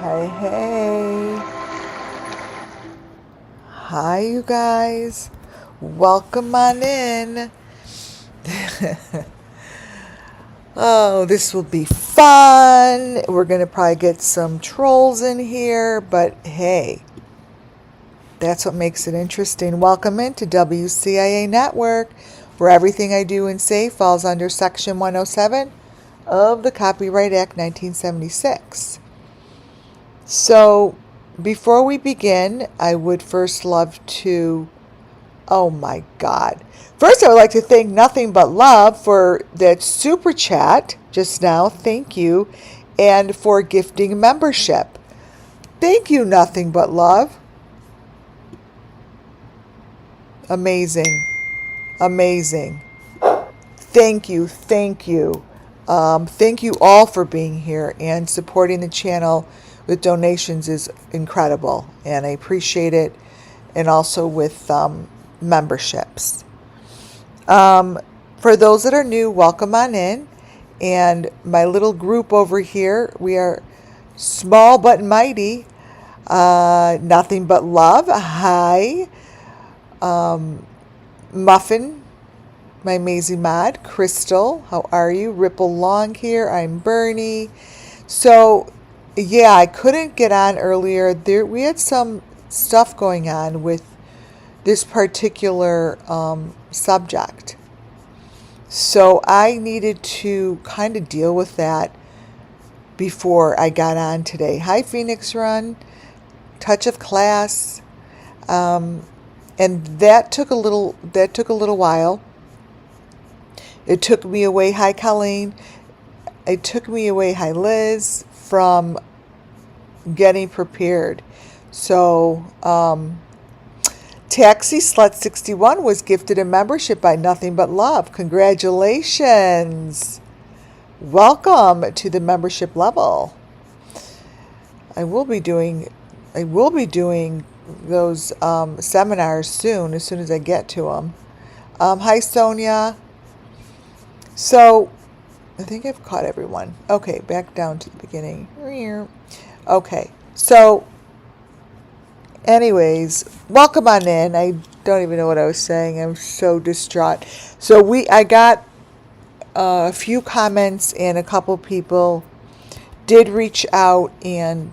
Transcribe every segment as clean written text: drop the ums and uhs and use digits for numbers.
Hey, hey. Hi, you guys. Welcome on in. Oh, this will be fun. We're going to probably get some trolls in here, but hey, that's what makes it interesting. Welcome into WCIA Network, where everything I do and say falls under Section 107 of the Copyright Act 1976. So, before we begin, I would first love to, oh my God. First, I would like to thank Nothing But Love for that super chat just now. Thank you. And for gifting membership. Thank you, Nothing But Love. Amazing. Amazing. Thank you. Thank you. Thank you all for being here and supporting the channel with donations is incredible, and I appreciate it, and also with memberships. For those that are new, welcome on in, and my little group over here, we are small but mighty. Nothing But Love. Hi. Muffin, my amazing mod. Crystal, how are you? Ripple Long here. I'm Bernie. So, yeah, I couldn't get on earlier. We had some stuff going on with this particular subject. So I needed to kind of deal with that before I got on today. Hi, Phoenix Run, Touch of Class, and that took a little while. It took me away. Hi, Colleen. It took me away. Hi, Liz. From getting prepared. So, Taxi Slut 61 was gifted a membership by Nothing But Love. Congratulations. Welcome to the membership level. I will be doing those seminars soon as I get to them. Hi, Sonia. So, I think I've caught everyone. Okay, back down to the beginning. Okay, so anyways, welcome on in. I don't even know what I was saying. I'm so distraught. So I got a few comments, and a couple people did reach out and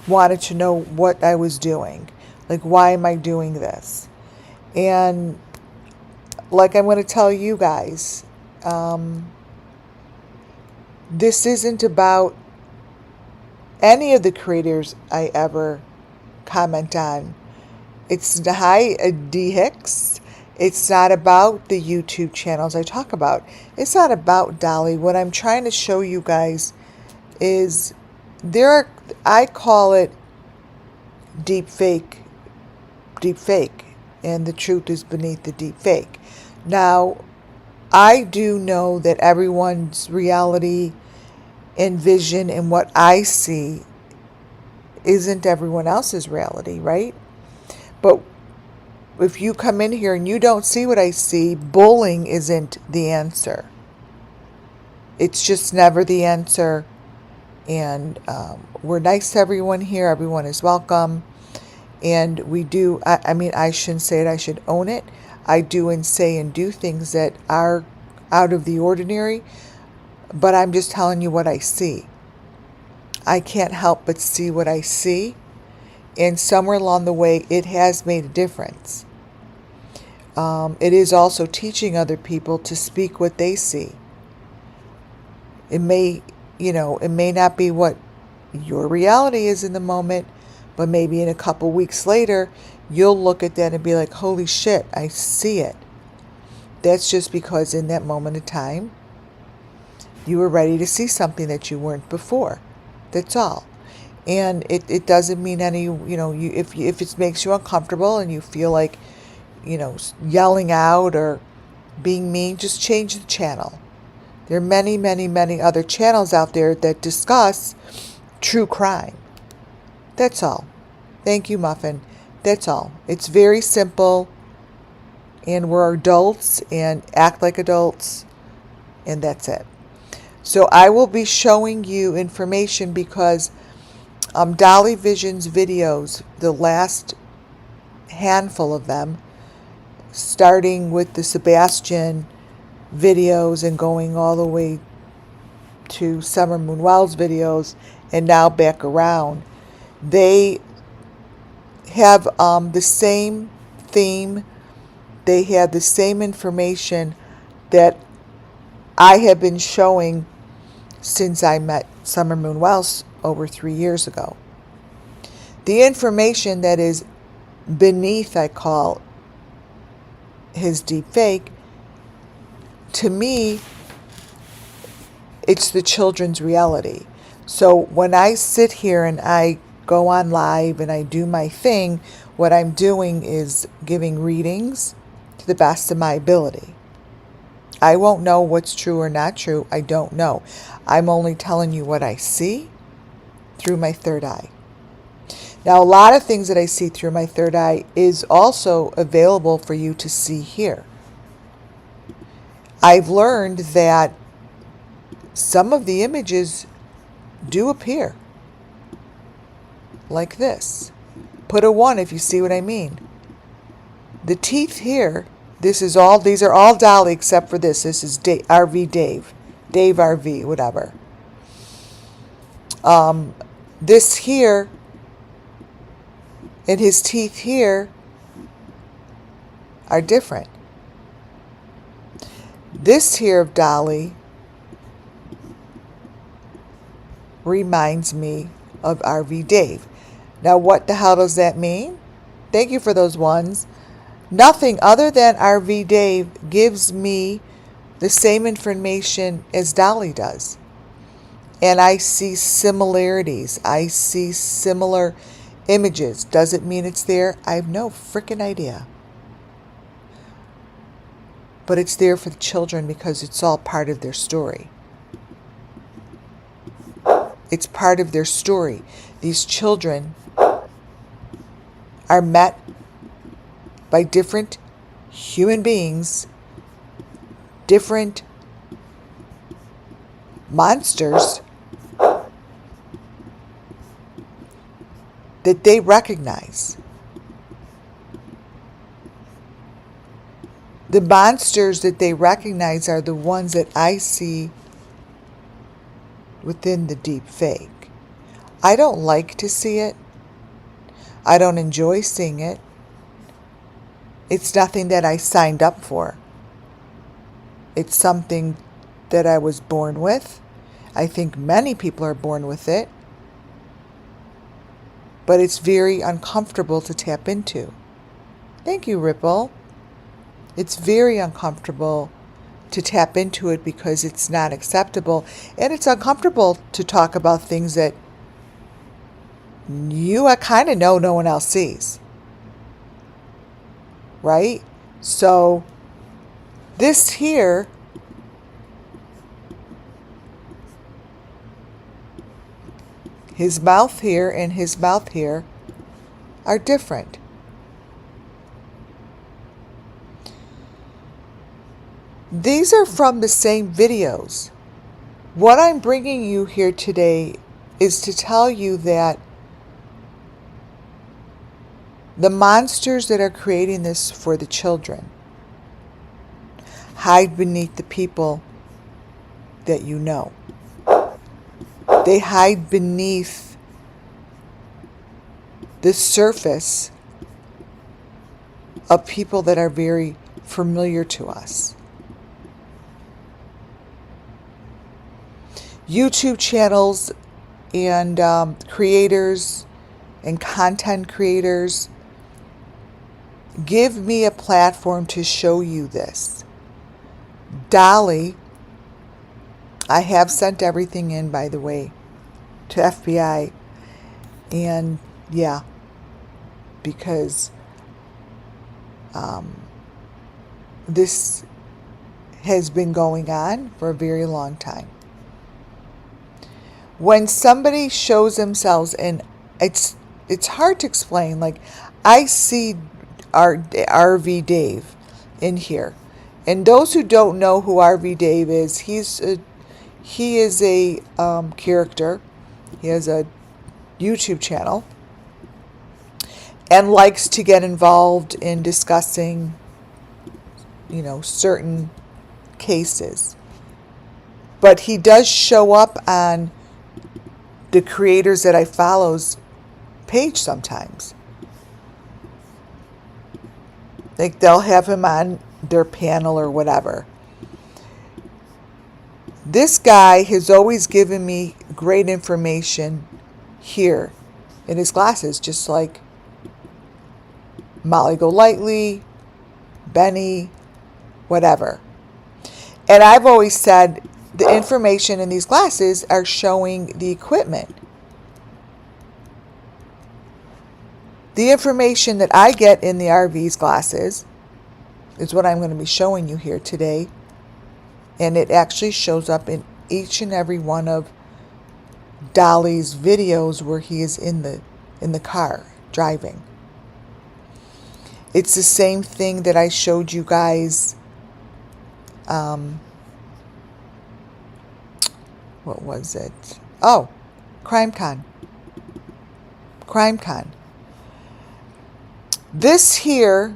wanted to know what I was doing. Like, why am I doing this? And like I'm going to tell you guys, this isn't about any of the creators I ever comment on. It's hi D Hicks. It's not about the YouTube channels I talk about. It's not about Dolly. What I'm trying to show you guys is I call it deep fake, and the truth is beneath the deep fake. Now, I do know that everyone's reality and vision and what I see isn't everyone else's reality, right? But if you come in here and you don't see what I see, bullying isn't the answer. It's just never the answer. And we're nice to everyone here. Everyone is welcome. And we do, I shouldn't say it, I should own it. I do and say and do things that are out of the ordinary, but I'm just telling you what I see. I can't help but see what I see. And somewhere along the way, it has made a difference. It is also teaching other people to speak what they see. It may not be what your reality is in the moment, but maybe in a couple weeks later, you'll look at that and be like, holy shit, I see it. That's just because in that moment of time, you were ready to see something that you weren't before. That's all. And it doesn't mean any, if it makes you uncomfortable and you feel like, yelling out or being mean, just change the channel. There are many, many, many other channels out there that discuss true crime. That's all. Thank you, Muffin. That's all. It's very simple. And we're adults and act like adults. And that's it. So I will be showing you information because Dolly Vision's videos, the last handful of them, starting with the Sebastian videos and going all the way to Summer Moon Wells videos and now back around, they have the same theme. They have the same information that I have been showing since I met Summer Moon Wells over 3 years ago. The information that is beneath, I call his deep fake, to me, it's the children's reality. So when I sit here and I go on live and I do my thing, what I'm doing is giving readings to the best of my ability. I won't know what's true or not true. I don't know. I'm only telling you what I see through my third eye. Now, a lot of things that I see through my third eye is also available for you to see here. I've learned that some of the images do appear like this. Put a 1 if you see what I mean. The teeth here, these are all Dolly except for this. This is RV Dave RV, whatever. This here and his teeth here are different. This here of Dolly reminds me of RV Dave. Now, what the hell does that mean? Thank you for those ones. Nothing other than RV Dave gives me the same information as Dolly does. And I see similarities. I see similar images. Does it mean it's there? I have no freaking idea. But it's there for the children because it's all part of their story. It's part of their story. These children are met by different human beings, different monsters that they recognize. The monsters that they recognize are the ones that I see within the deep fake. I don't like to see it. I don't enjoy seeing it. It's nothing that I signed up for. It's something that I was born with. I think many people are born with it. But it's very uncomfortable to tap into. Thank you, Ripple. It's very uncomfortable to tap into it because it's not acceptable. And it's uncomfortable to talk about things that you kind of know no one else sees, right? So this here, his mouth here and his mouth here are different. These are from the same videos. What I'm bringing you here today is to tell you that the monsters that are creating this for the children hide beneath the people that you know. They hide beneath the surface of people that are very familiar to us. YouTube channels and creators and content creators give me a platform to show you this. Dolly, I have sent everything in, by the way, to FBI. And yeah, because this has been going on for a very long time. When somebody shows themselves, and it's hard to explain, like I see RV Dave in here. And those who don't know who RV Dave is, he is a character. He has a YouTube channel and likes to get involved in discussing, certain cases. But he does show up on the creators that I follow's page sometimes. Like they'll have him on their panel or whatever. This guy has always given me great information here in his classes, just like Molly Golightly, Benny, whatever. And I've always said the information in these classes are showing the equipment. The information that I get in the RV's classes is what I'm going to be showing you here today. And it actually shows up in each and every one of Dolly's videos where he is in the car driving. It's the same thing that I showed you guys. What was it? Oh, CrimeCon. This here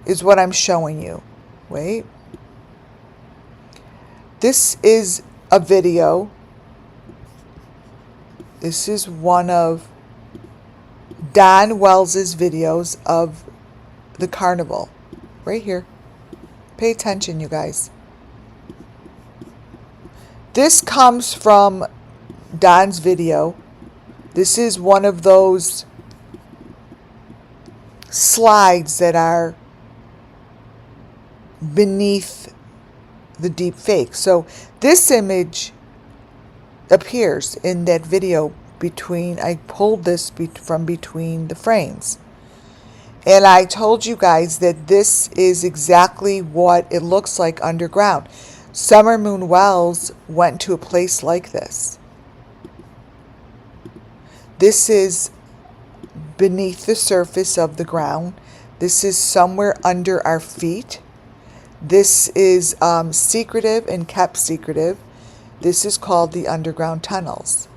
is what I'm showing you. Wait. This is a video. This is one of Don Wells's videos of the carnival. Right here. Pay attention, you guys. This comes from Don's video. This is one of those slides that are beneath the deep fake. So this image appears in that video I pulled this from between the frames. And I told you guys that this is exactly what it looks like underground. Summer Moon Wells went to a place like this. This is beneath the surface of the ground. This is somewhere under our feet. This is secretive and kept secretive. This is called the underground tunnels.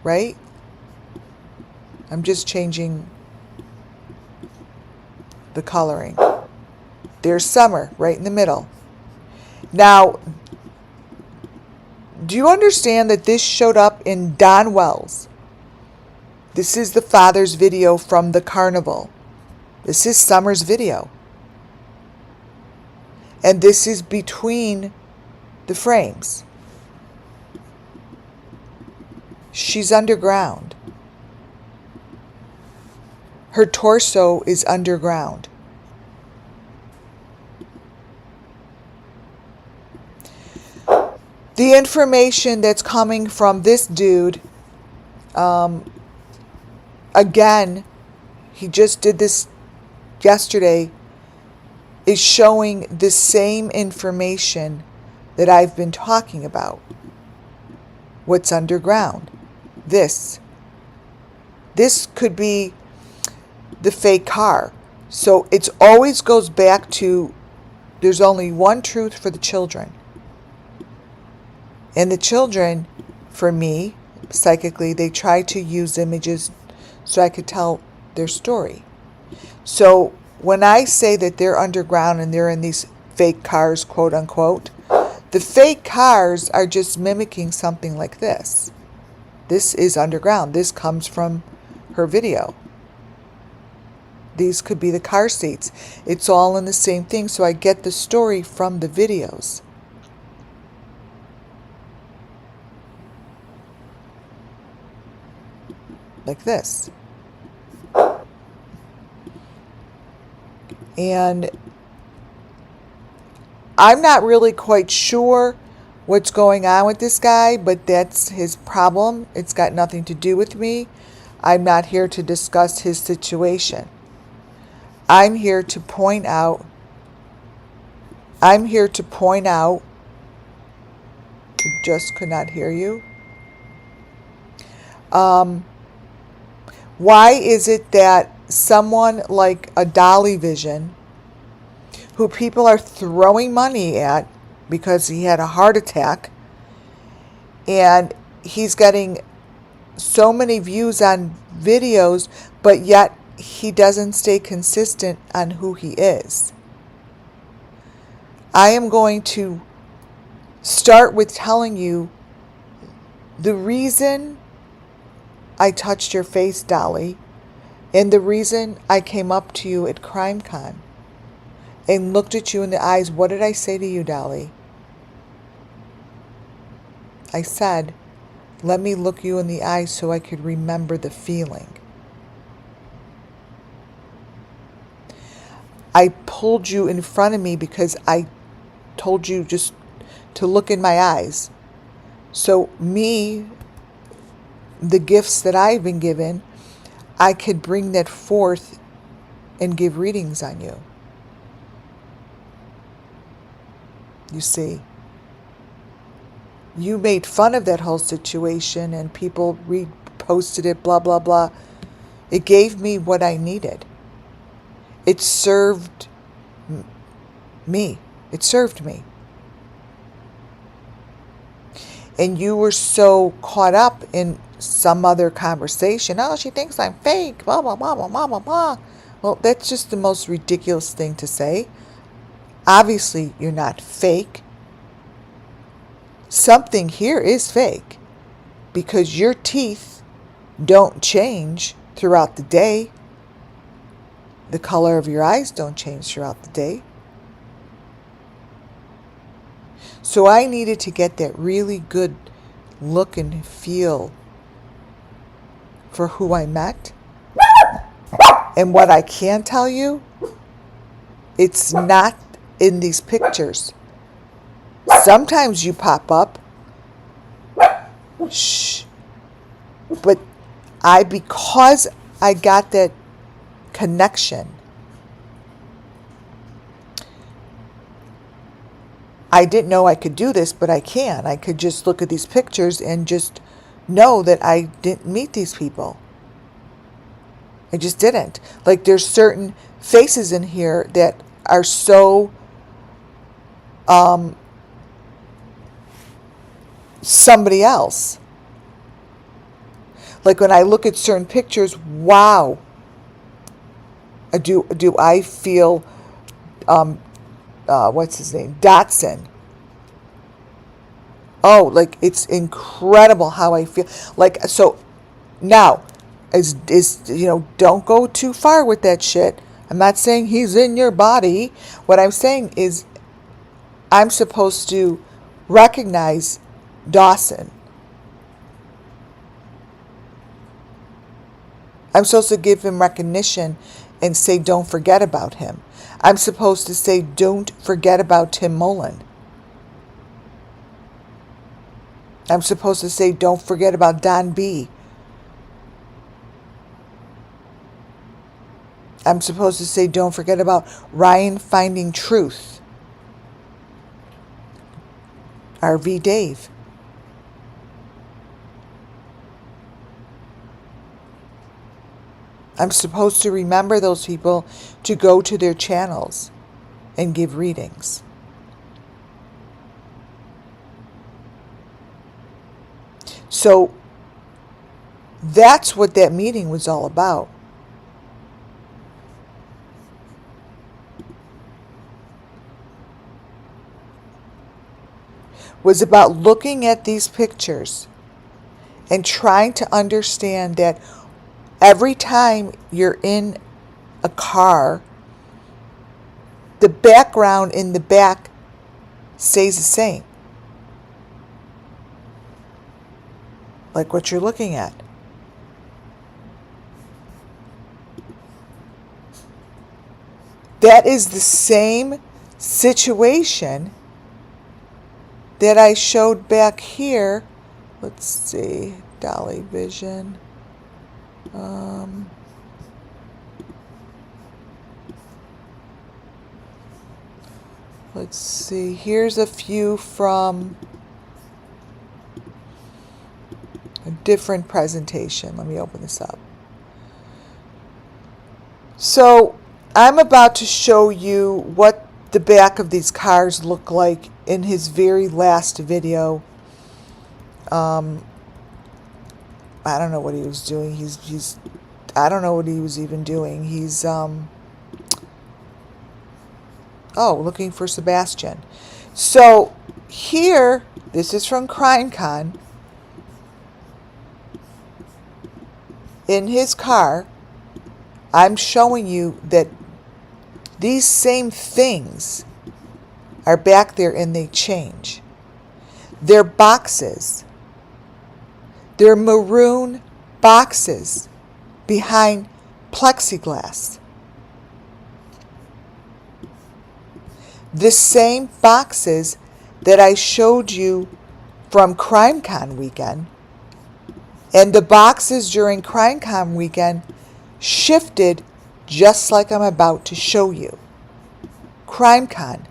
Right? I'm just changing the coloring. There's summer right in the middle. Now, do you understand that this showed up in Don Wells? This is the father's video from the carnival. This is Summer's video. And this is between the frames. She's underground. Her torso is underground. The information that's coming from this dude again, he just did this yesterday, is showing the same information that I've been talking about. What's underground. This could be the fake car. So it always goes back to there's only one truth for the children. And the children, for me, psychically, they try to use images so I could tell their story. So when I say that they're underground and they're in these fake cars, quote unquote, the fake cars are just mimicking something like this. This is underground. This comes from her video. These could be the car seats. It's all in the same thing, so I get the story from the videos. Like this. And I'm not really quite sure what's going on with this guy, but that's his problem. It's got nothing to do with me. I'm not here to discuss his situation. I'm here to point out, I just could not hear you. Why is it that someone like a Dolly Vision, who people are throwing money at because he had a heart attack, and he's getting so many views on videos, but yet he doesn't stay consistent on who he is? I am going to start with telling you the reason I touched your face, Dolly, and the reason I came up to you at CrimeCon and looked at you in the eyes. What did I say to you, Dolly? I said, let me look you in the eyes so I could remember the feeling. I pulled you in front of me because I told you just to look in my eyes. So me, the gifts that I've been given, I could bring that forth and give readings on you. You see, you made fun of that whole situation and people reposted it, blah, blah, blah. It gave me what I needed. It served me. It served me. And you were so caught up in some other conversation. Oh, she thinks I'm fake, blah, blah, blah, blah, blah, blah, blah. Well, that's just the most ridiculous thing to say. Obviously, you're not fake. Something here is fake because your teeth don't change throughout the day. The color of your eyes don't change throughout the day. So I needed to get that really good look and feel for who I met. And what I can tell you, it's not in these pictures. Sometimes you pop up. Shh. But because I got that connection, I didn't know I could do this, but I can. I could just look at these pictures and just know that I didn't meet these people. I just didn't. Like, there's certain faces in here that are so somebody else. Like when I look at certain pictures, wow. Do I feel what's his name? Dotson. Oh, like it's incredible how I feel. Like, so now is don't go too far with that shit. I'm not saying he's in your body. What I'm saying is I'm supposed to recognize Dawson. I'm supposed to give him recognition and say, don't forget about him. I'm supposed to say, don't forget about Tim Mullen. I'm supposed to say, don't forget about Don B. I'm supposed to say, don't forget about Ryan finding truth. RV Dave. I'm supposed to remember those people to go to their channels and give readings. So that's what that meeting was all about. Was about looking at these pictures and trying to understand that every time you're in a car, the background in the back stays the same. Like what you're looking at. That is the same situation that I showed back here. Let's see, Dolly Vision. Let's see, here's a few from a different presentation. Let me open this up. So I'm about to show you what the back of these cars look like in his very last video. I don't know what he was doing. He's I don't know what he was even doing. He's looking for Sebastian. So here, this is from CrimeCon. In his car, I'm showing you that these same things are back there and they change. They're boxes. They're maroon boxes behind plexiglass. The same boxes that I showed you from CrimeCon weekend, and the boxes during CrimeCon weekend shifted just like I'm about to show you. CrimeCon.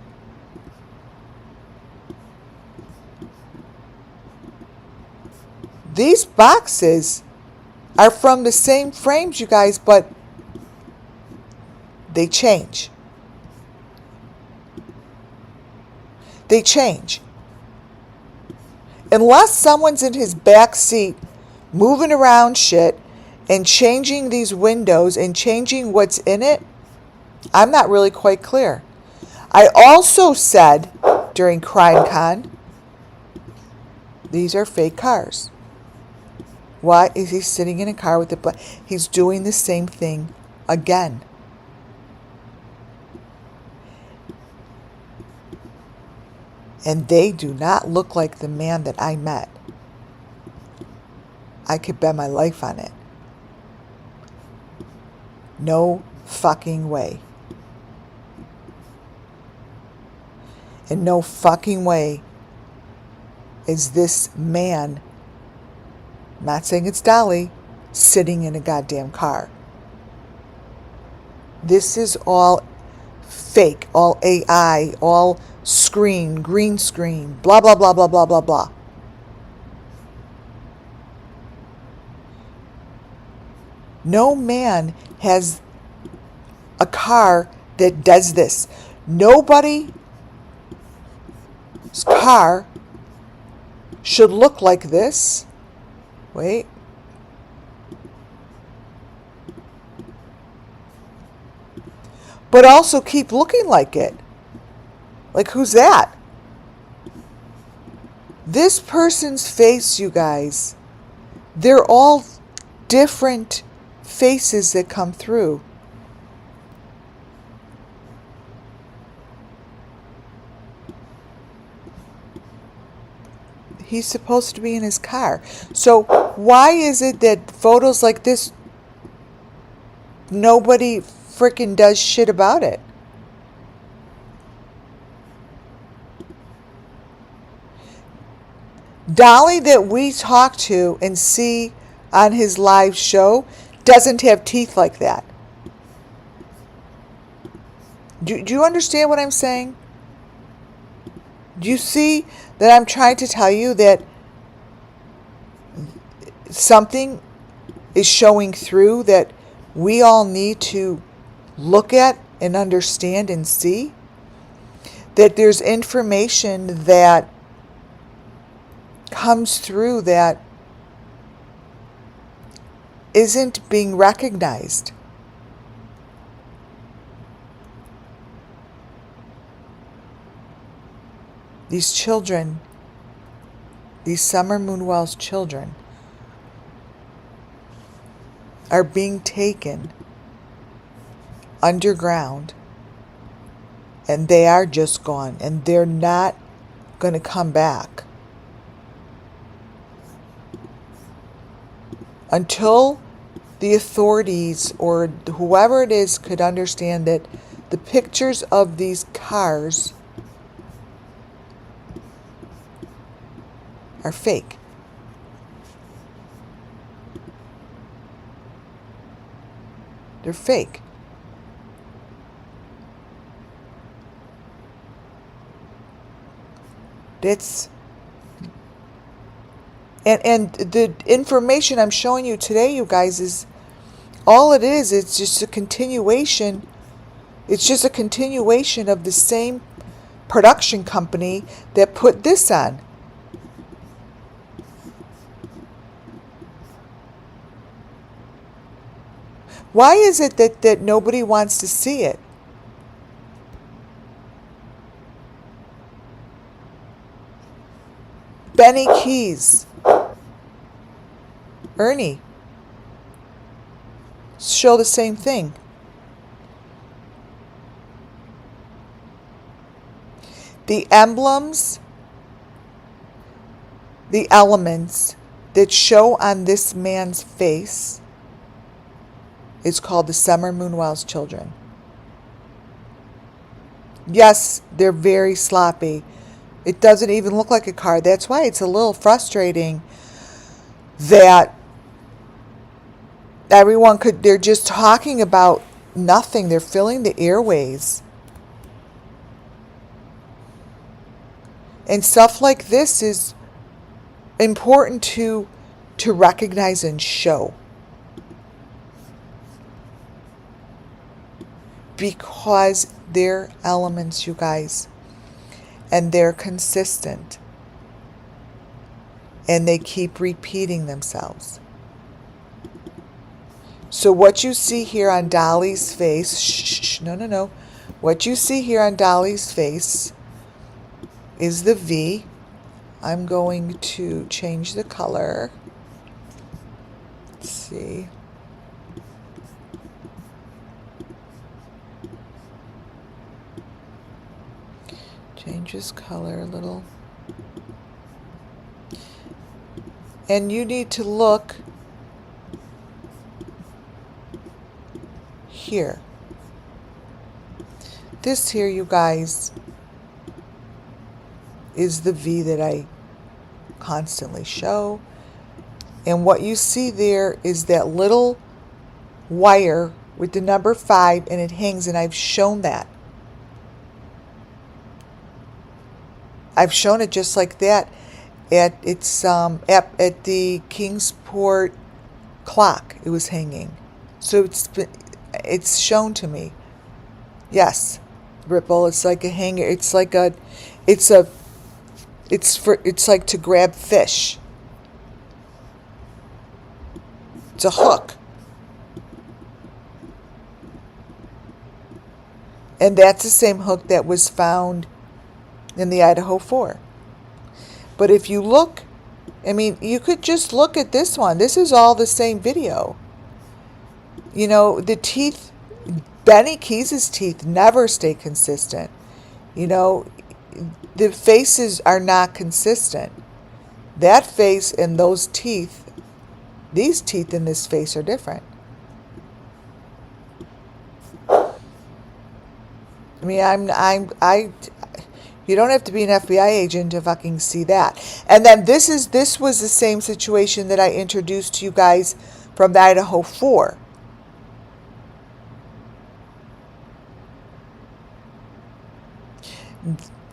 These boxes are from the same frames, you guys, but they change. They change. Unless someone's in his back seat moving around shit and changing these windows and changing what's in it, I'm not really quite clear. I also said during CrimeCon, these are fake cars. Why is he sitting in a car with the he's doing the same thing again. And they do not look like the man that I met. I could bet my life on it. No fucking way. And no fucking way is this man, not saying it's Dolly, sitting in a goddamn car. This is all fake, all AI, all screen, green screen, blah, blah, blah, blah, blah, blah, blah. No man has a car that does this. Nobody's car should look like this. Wait. But also keep looking like it. Like, who's that? This person's face, you guys, they're all different faces that come through. He's supposed to be in his car. So why is it that photos like this, nobody freaking does shit about it? Dolly that we talk to and see on his live show doesn't have teeth like that. Do you understand what I'm saying? Do you see that I'm trying to tell you that something is showing through that we all need to look at and understand and see? That there's information that comes through that isn't being recognized. These children, these Summer Moonwell's children, are being taken underground, and they are just gone, and they're not going to come back until the authorities or whoever it is could understand that the pictures of these cars are fake. They're fake. It's and the information I'm showing you today, you guys, is all it is. It's just a continuation. It's just a continuation of the same production company that put this on. Why is it that nobody wants to see it? Benny Keys, Ernie, show the same thing. The emblems, the elements that show on this man's face is called the Summer Moonwell's children. Yes, they're very sloppy. It doesn't even look like a car. That's why it's a little frustrating that they're just talking about nothing. They're filling the airways. And stuff like this is important to recognize and show. Because they're elements, you guys. And they're consistent. And they keep repeating themselves. So what you see here on Dolly's face, no. What you see here on Dolly's face is the V. I'm going to change the color. Let's see. Change this color a little. And you need to look here. This here, you guys, is the V that I constantly show. And what you see there is that little wire with the number 5, and it hangs, and I've shown that. I've shown it just like that at the Kingsport clock. It was hanging, so it's shown to me. Yes, Ripple. It's like a hanger. It's like to grab fish. It's a hook. And that's the same hook that was found in the Idaho 4. But if you look, I mean, you could just look at this one. This is all the same video. You know, the teeth, Benny Keys' teeth never stay consistent. You know, the faces are not consistent. That face and those teeth, these teeth in this face are different. I mean, you don't have to be an FBI agent to fucking see that. And then this was the same situation that I introduced to you guys from the Idaho 4.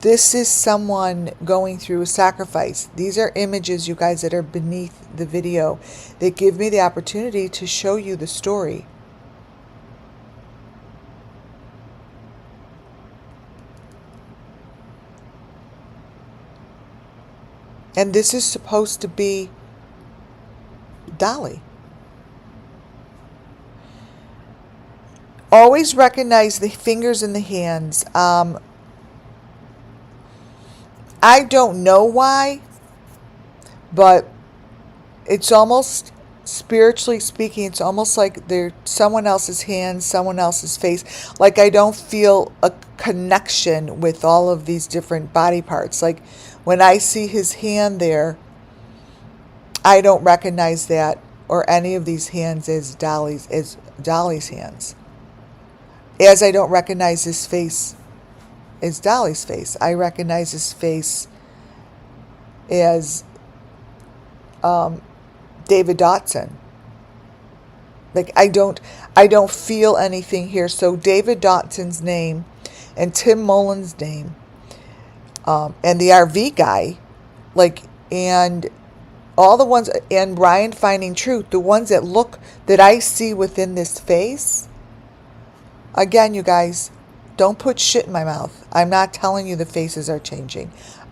This is someone going through a sacrifice. These are images, you guys, that are beneath the video that give me the opportunity to show you the story. And this is supposed to be Dolly. Always recognize the fingers and the hands. I don't know why, but it's almost, spiritually speaking, it's almost like they're someone else's hands, someone else's face. Like I don't feel a connection with all of these different body parts. Like when I see his hand there, I don't recognize that or any of these hands as Dolly's hands. As I don't recognize his face as Dolly's face. I recognize his face as David Dotson. Like I don't feel anything here. So David Dotson's name and Tim Mullen's name, and the RV guy, like, and all the ones, and Brian Finding Truth, the ones that I see within this face. Again, you guys, don't put shit in my mouth. I'm not telling you the faces are changing.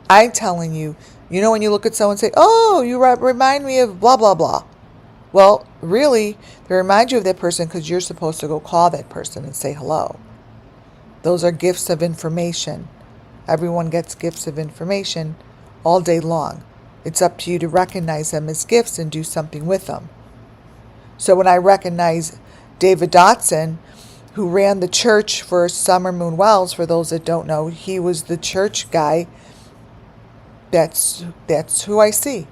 I'm telling you, you know when you look at someone and say, oh, you remind me of blah, blah, blah. Well, really, they remind you of that person because you're supposed to go call that person and say hello. Those are gifts of information. Everyone gets gifts of information all day long. It's up to you to recognize them as gifts and do something with them. So when I recognize David Dotson, who ran the church for Summer Moon Wells, for those that don't know, he was the church guy. That's who I see.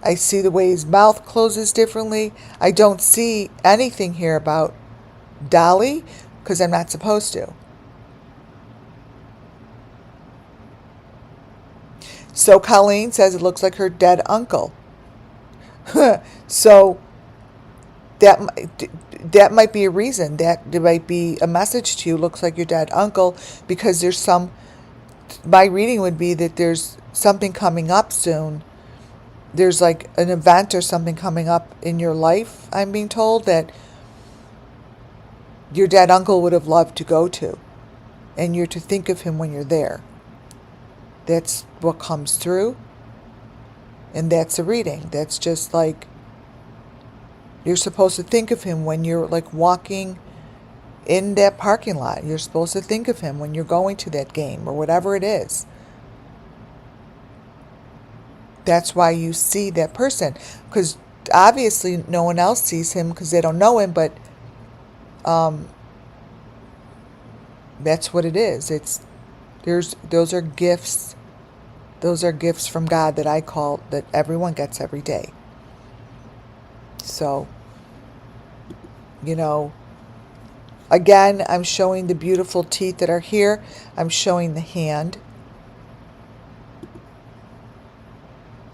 I see the way his mouth closes differently. I don't see anything here about Dolly because I'm not supposed to. So Colleen says it looks like her dead uncle. So that might be a reason. That there might be a message to you. Looks like your dead uncle, because there's my reading would be that there's something coming up soon. There's like an event or something coming up in your life, I'm being told, that your dead uncle would have loved to go to. And you're to think of him when you're there. That's what comes through. And that's a reading. That's just like, you're supposed to think of him when you're like walking in that parking lot. You're supposed to think of him when you're going to that game or whatever it is. That's why you see that person. Because obviously no one else sees him because they don't know him, but that's what it is. Those are gifts. Those are gifts from God that I call, that everyone gets every day. So, again, I'm showing the beautiful teeth that are here. I'm showing the hand.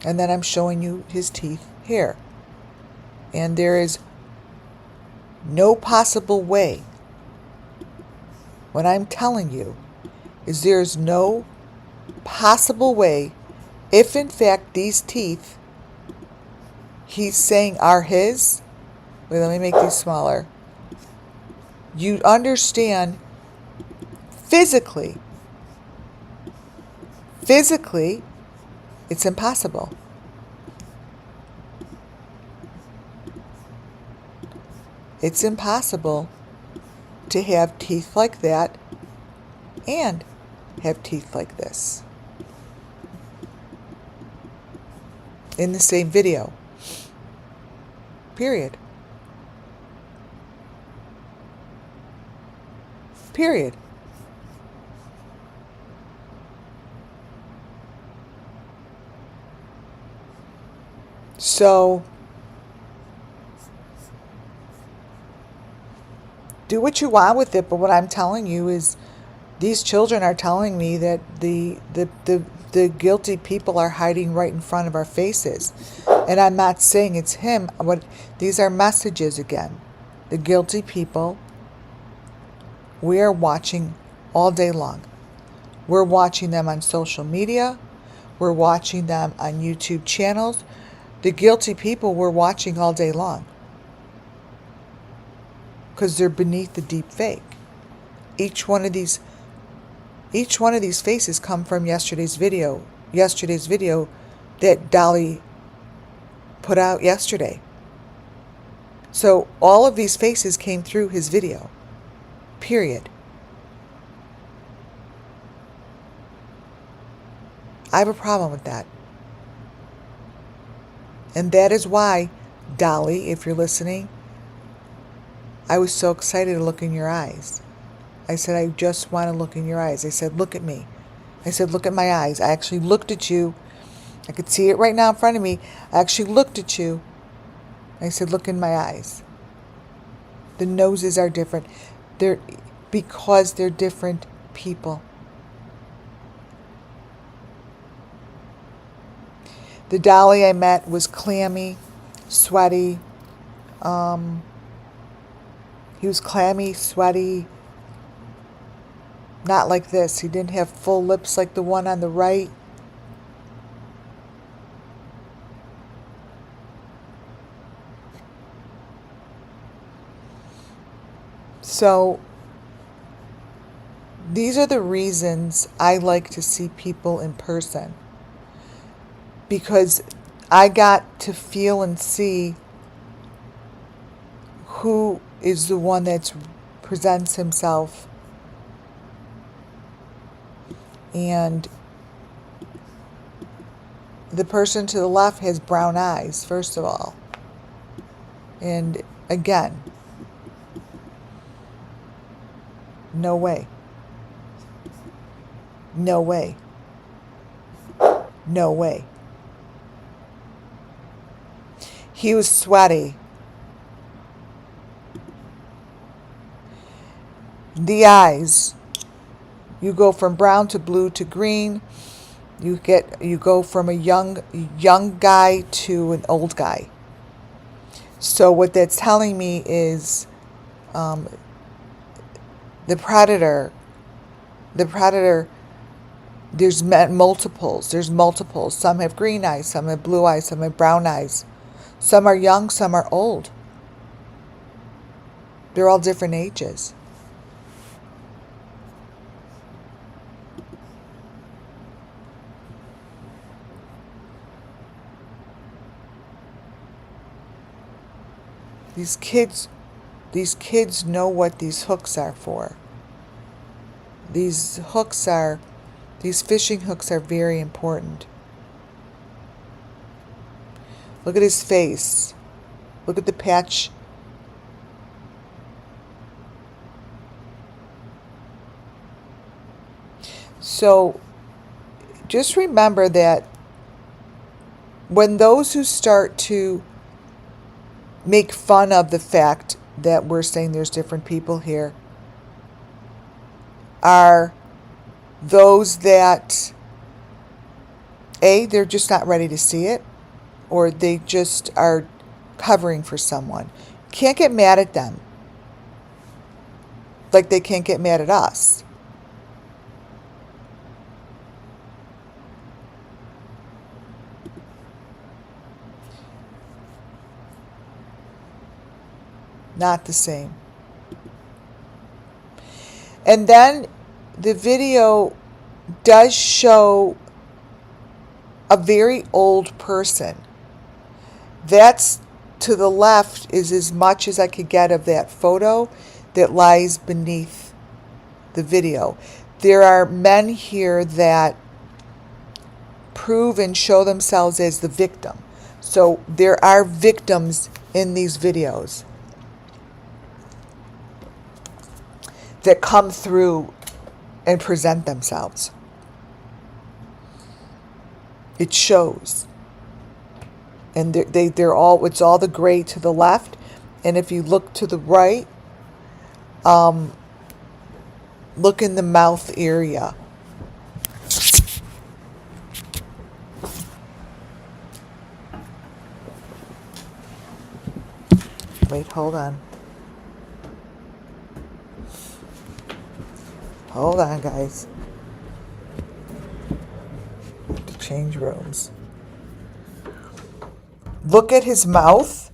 And then I'm showing you his teeth here. And there is no possible way. What I'm telling you is there's no possible way, if in fact these teeth he's saying are his. Wait, let me make these smaller. You understand physically, it's impossible. It's impossible to have teeth like that and have teeth like this in the same video. Period. Period. So, do what you want with it, but what I'm telling you is these children are telling me that the guilty people are hiding right in front of our faces. And I'm not saying it's him. These are messages again. The guilty people, we are watching all day long. We're watching them on social media. We're watching them on YouTube channels. The guilty people we're watching all day long because they're beneath the deep fake. Each one of these faces come from yesterday's video that Dolly put out yesterday. So all of these faces came through his video. Period. I have a problem with that. And that is why, Dolly, if you're listening, I was so excited to look in your eyes. I said, I just want to look in your eyes. I said, look at me. I said, look at my eyes. I actually looked at you. I could see it right now in front of me. I actually looked at you. I said, look in my eyes. The noses are different. Because they're different people. The Dolly I met was clammy, sweaty. He was clammy, sweaty. Not like this. He didn't have full lips like the one on the right. So these are the reasons I like to see people in person. Because I got to feel and see who is the one that presents himself. And the person to the left has brown eyes, first of all. And again, no way. No way. No way. He was sweaty. The eyes. You go from brown to blue to green. You go from a young guy to an old guy. So what that's telling me is the predator, there's multiples. Some have green eyes, some have blue eyes, some have brown eyes. Some are young, some are old. They're all different ages. These kids know what these hooks are for. These fishing hooks are very important. Look at his face. Look at the patch. So just remember that when those who start to make fun of the fact that we're saying there's different people here are those that they're just not ready to see it, or they just are covering for someone. Can't get mad at them like they can't get mad at us. Not the same. And then the video does show a very old person. That's to the left is as much as I could get of that photo that lies beneath the video. There are men here that prove and show themselves as the victim. So there are victims in these videos that come through and present themselves. It shows. And they're all, it's all the gray to the left. And if you look to the right, look in the mouth area. Wait, hold on. Hold on, guys. change rooms. Look at his mouth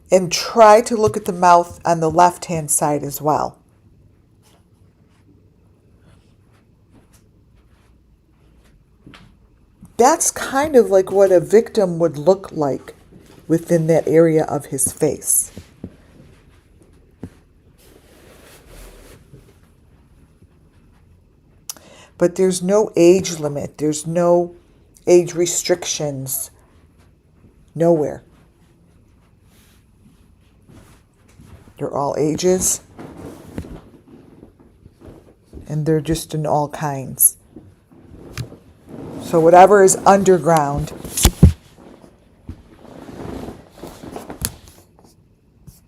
and try to look at the mouth on the left-hand side as well. That's kind of like what a victim would look like within that area of his face. But there's no age limit. There's no age restrictions. Nowhere. They're all ages. And they're just in all kinds. So whatever is underground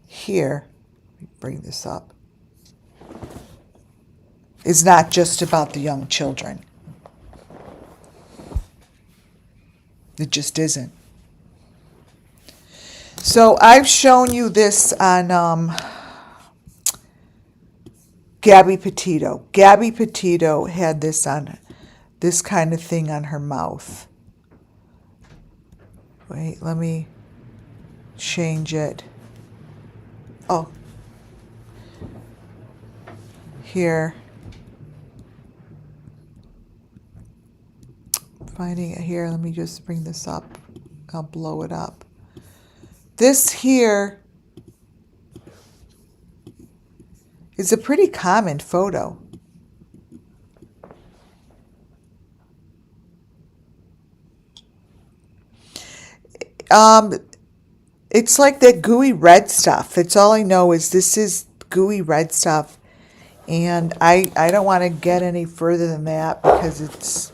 here, let me bring this up, is not just about the young children. It just isn't. So I've shown you this on Gabby Petito. Gabby Petito had this on, this kind of thing on her mouth. Wait, let me change it. Oh, here. Finding it here. Let me just bring this up. I'll blow it up. This here is a pretty common photo. It's like that gooey red stuff. That's all I know is this is gooey red stuff. And I don't want to get any further than that because it's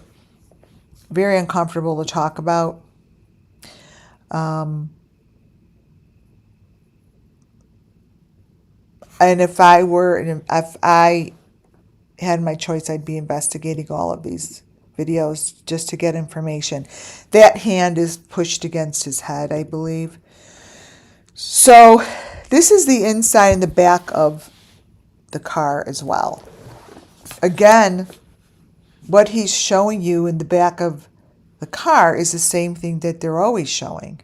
very uncomfortable to talk about. And if I had my choice, I'd be investigating all of these videos just to get information. That hand is pushed against his head, I believe. So this is the inside and the back of the car as well. Again, what he's showing you in the back of the car is the same thing that they're always showing.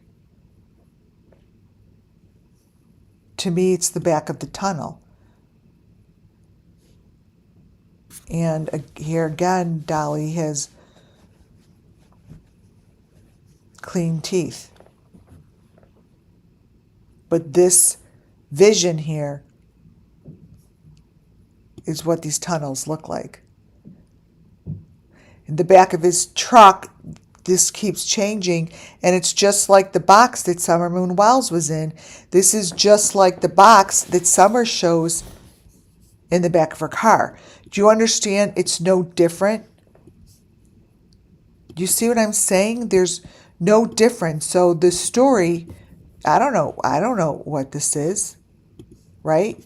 To me, it's the back of the tunnel. And here again, Dolly has clean teeth. But this vision here is what these tunnels look like. In the back of his truck, this keeps changing, and it's just like the box that Summer Moon Wells was in. This is just like the box that Summer shows in the back of her car. Do you understand? It's no different. Do you see what I'm saying? There's no difference. So the story, I don't know what this is, right?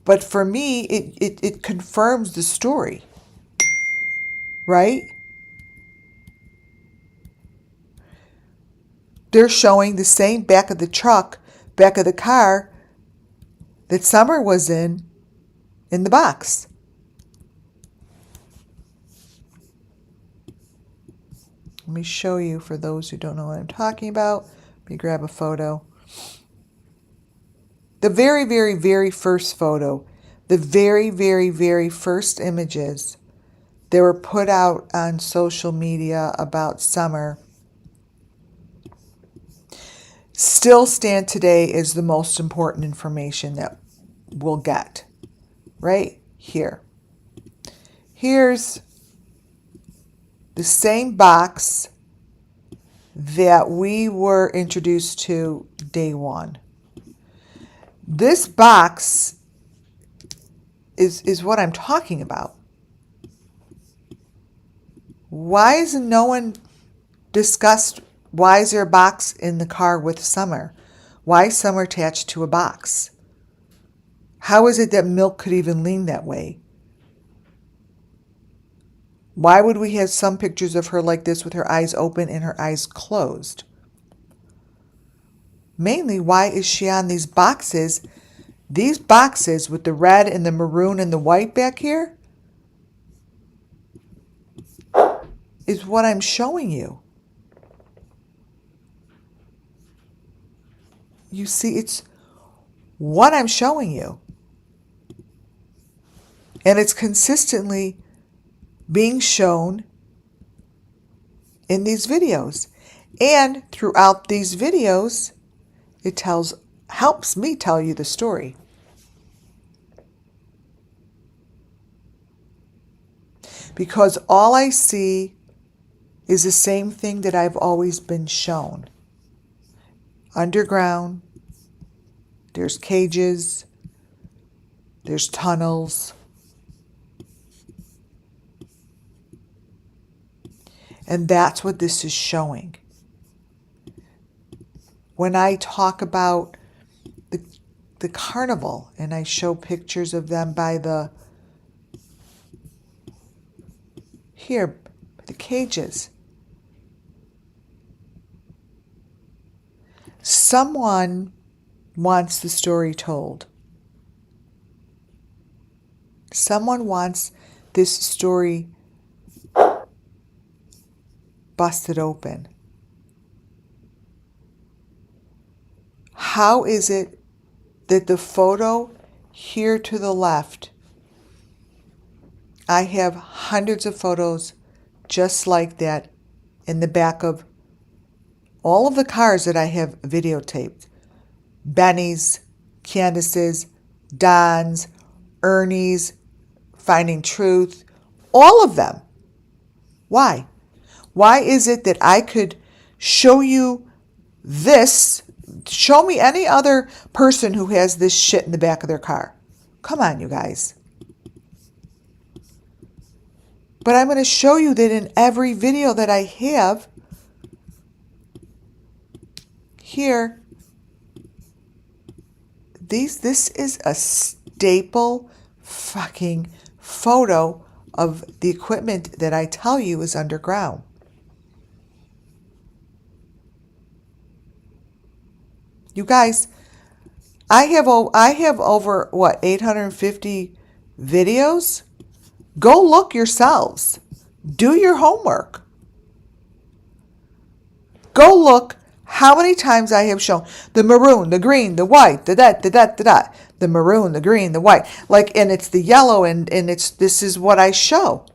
But for me, it confirms the story, right? They're showing the same back of the truck, back of the car that Summer was in the box. Let me show you for those who don't know what I'm talking about. Let me grab a photo. The very, very, very first photo, the very, very, very first images that were put out on social media about Summer still stand today as the most important information that we'll get. Right here. Here's the same box that we were introduced to day one. This box is what I'm talking about. Why isn't no one discussed, why is there a box in the car with Summer? Why is Summer attached to a box? How is it that Milk could even lean that way? Why would we have some pictures of her like this with her eyes open and her eyes closed? Mainly, why is she on these boxes? These boxes with the red and the maroon and the white back here? is what I'm showing you. You see, it's what I'm showing you. And it's consistently being shown in these videos. And throughout these videos, it helps me tell you the story. Because all I see is the same thing that I've always been shown. Underground, there's cages, there's tunnels. And that's what this is showing. When I talk about the carnival and I show pictures of them by the cages. Someone wants the story told. Someone wants this story busted open. How is it that the photo here to the left, I have hundreds of photos just like that in the back of all of the cars that I have videotaped. Benny's, Candace's, Don's, Ernie's, Finding Truth, all of them. Why? Why is it that I could show you this? Show me any other person who has this shit in the back of their car. Come on, you guys. But I'm going to show you that in every video that I have here, this is a staple fucking photo of the equipment that I tell you is underground. You guys, I have over, 850 videos? Go look yourselves. Do your homework. Go look how many times I have shown the maroon, the green, the white, the maroon, the green, the white. And it's the yellow, and this is what I show.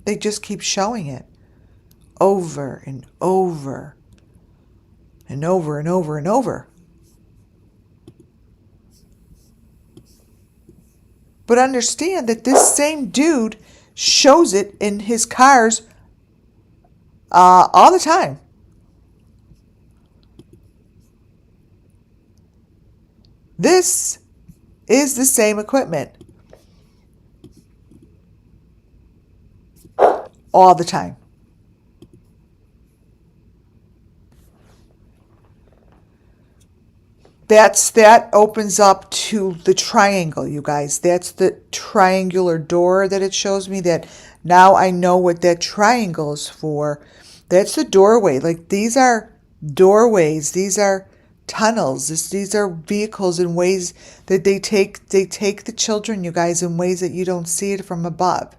They just keep showing it over and over and over and over and over. But understand that this same dude shows it in his cars all the time. This is the same equipment all the time. That opens up to the triangle, you guys. That's the triangular door that it shows me, that now I know what that triangle is for. That's the doorway. These are doorways. These are tunnels. These are vehicles in ways that they take the children, you guys, in ways that you don't see it from above.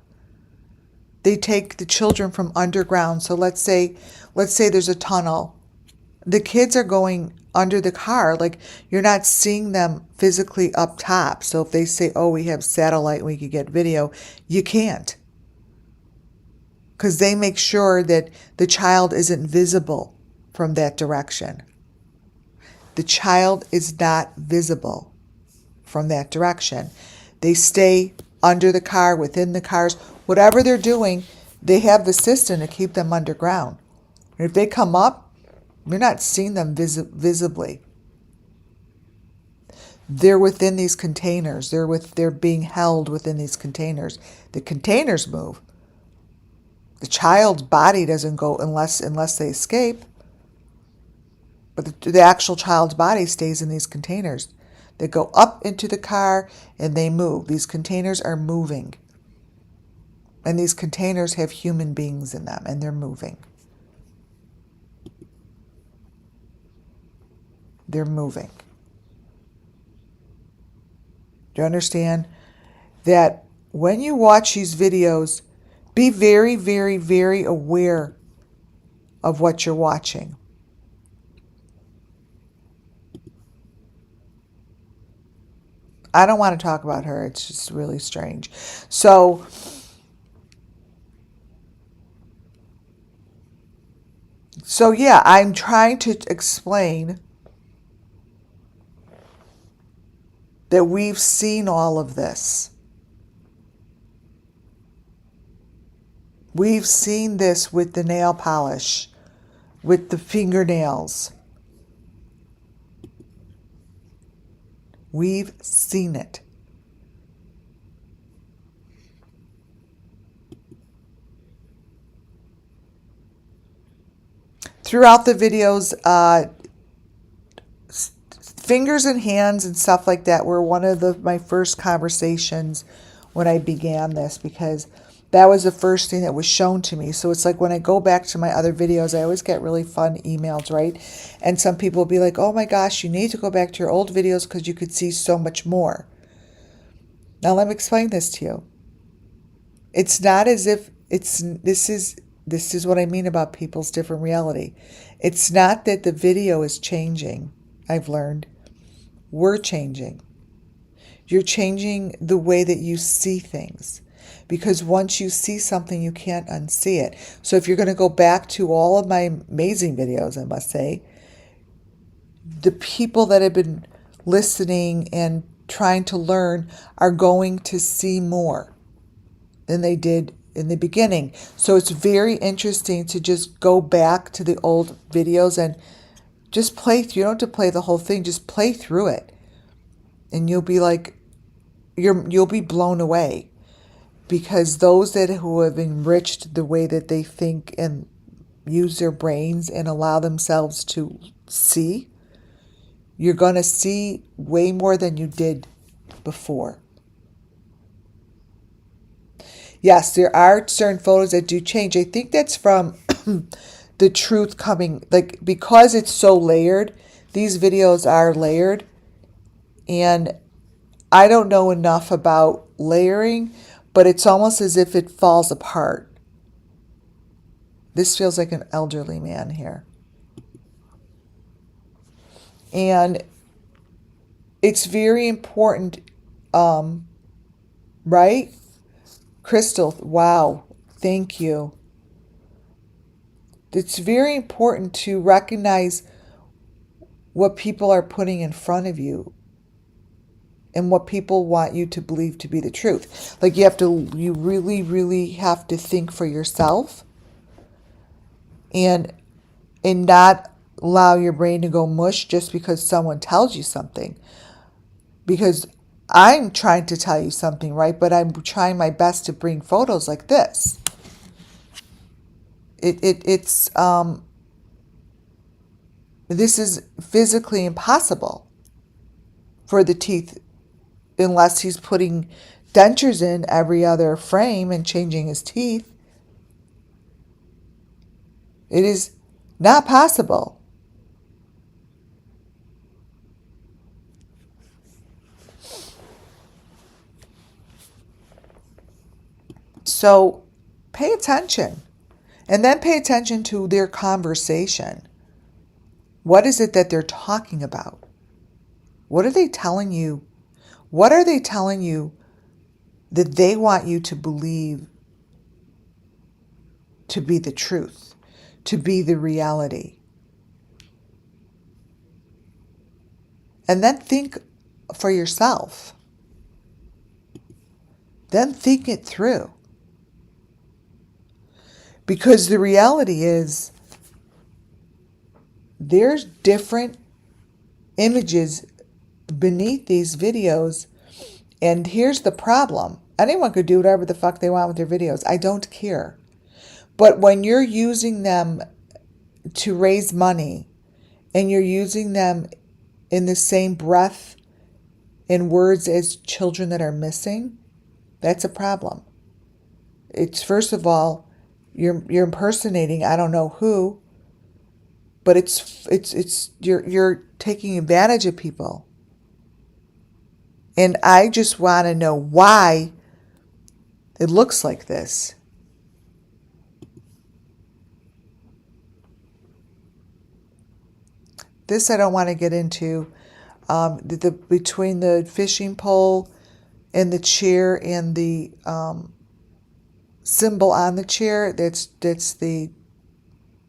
They take the children from underground. So let's say there's a tunnel. The kids are going under the car. You're not seeing them physically up top. So if they say, oh, we have satellite, we could get video, you can't. Because they make sure that the child isn't visible from that direction. The child is not visible from that direction. They stay under the car, within the cars. Whatever they're doing, they have the system to keep them underground. And if they come up, you're not seeing them visibly. They're within these containers. They're being held within these containers. The containers move. The child's body doesn't go unless they escape. But the actual child's body stays in these containers. They go up into the car and they move. These containers are moving. And these containers have human beings in them, and they're moving. They're moving. Do you understand that when you watch these videos, be very, very, very aware of what you're watching. I don't want to talk about her. It's just really strange. So yeah, I'm trying to explain that we've seen all of this. We've seen this with the nail polish, with the fingernails. We've seen it. Throughout the videos, fingers and hands and stuff like that were one of my first conversations when I began this, because that was the first thing that was shown to me. So it's like when I go back to my other videos, I always get really fun emails, right? And some people will be like, oh my gosh, you need to go back to your old videos because you could see so much more. Now let me explain this to you. It's not as if this is what I mean about people's different reality. It's not that the video is changing, I've learned. We're changing. You're changing the way that you see things. Because once you see something, you can't unsee it. So if you're going to go back to all of my amazing videos, I must say, the people that have been listening and trying to learn are going to see more than they did in the beginning. So it's very interesting to just go back to the old videos and just play. You don't have to play the whole thing. Just play through it. And you'll be like, you'll be blown away. Because those who have enriched the way that they think and use their brains and allow themselves to see, you're going to see way more than you did before. Yes, there are certain photos that do change. I think that's from the truth coming, like, because it's so layered, these videos are layered, and I don't know enough about layering, but it's almost as if it falls apart. This feels like an elderly man here. And it's very important, right? Crystal, wow, thank you. It's very important to recognize what people are putting in front of you and what people want you to believe to be the truth. Like you really, really have to think for yourself and not allow your brain to go mush just because someone tells you something. Because I'm trying to tell you something, right? But I'm trying my best to bring photos like this. It's this is physically impossible for the teeth, unless he's putting dentures in every other frame and changing his teeth. It is not possible. So pay attention. And then pay attention to their conversation. What is it that they're talking about? What are they telling you? What are they telling you that they want you to believe to be the truth, to be the reality? And then think for yourself. Then think it through. Because the reality is, there's different images beneath these videos. And here's the problem. Anyone could do whatever the fuck they want with their videos. I don't care. But when you're using them to raise money and you're using them in the same breath and words as children that are missing, that's a problem. It's, first of all, you're impersonating I don't know who, but it's, you're taking advantage of people. And I just want to know why it looks like this. This I don't want to get into. Between the fishing pole and the chair and the symbol on the chair, that's the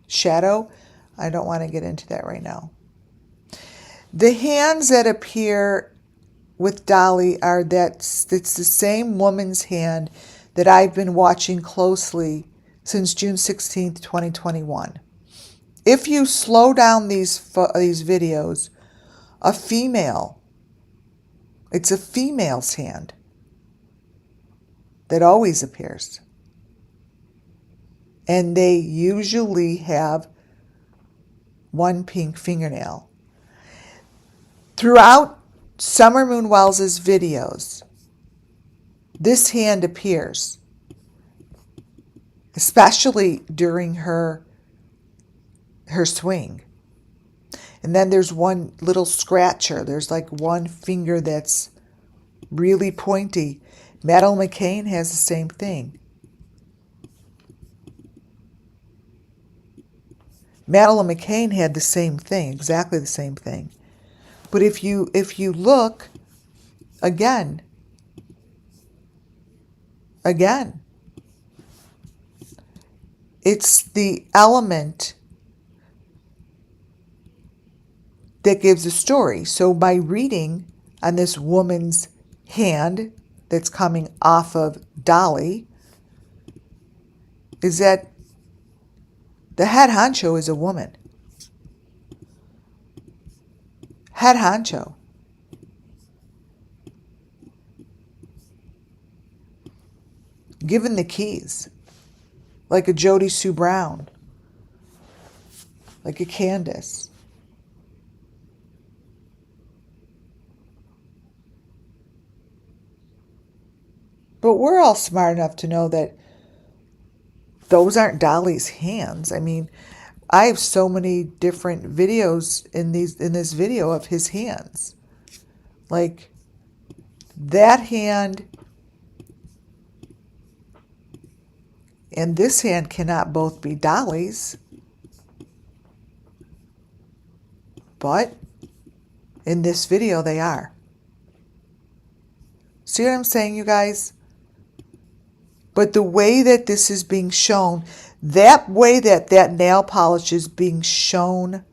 shadow. I don't want to get into that right now. The hands that appear with Dolly it's the same woman's hand that I've been watching closely since June 16th, 2021. If you slow down these videos, it's a female's hand that always appears. And they usually have one pink fingernail. Throughout Summer Moon Wells' videos, this hand appears, especially during her swing. And then there's one little scratcher. There's like one finger that's really pointy. Madeline McCain has the same thing. Madeline McCain had the same thing, exactly the same thing. But if you look again, it's the element that gives a story. So by reading on this woman's hand that's coming off of Dolly, is that the head honcho is a woman. Head honcho. Given the keys. Like a Jody Sue Brown. Like a Candace. But we're all smart enough to know that those aren't Dolly's hands. I mean, I have so many different videos in this video of his hands. Like that hand and this hand cannot both be Dolly's. But in this video they are. See what I'm saying, you guys? But the way that this is being shown, that way that nail polish is being shown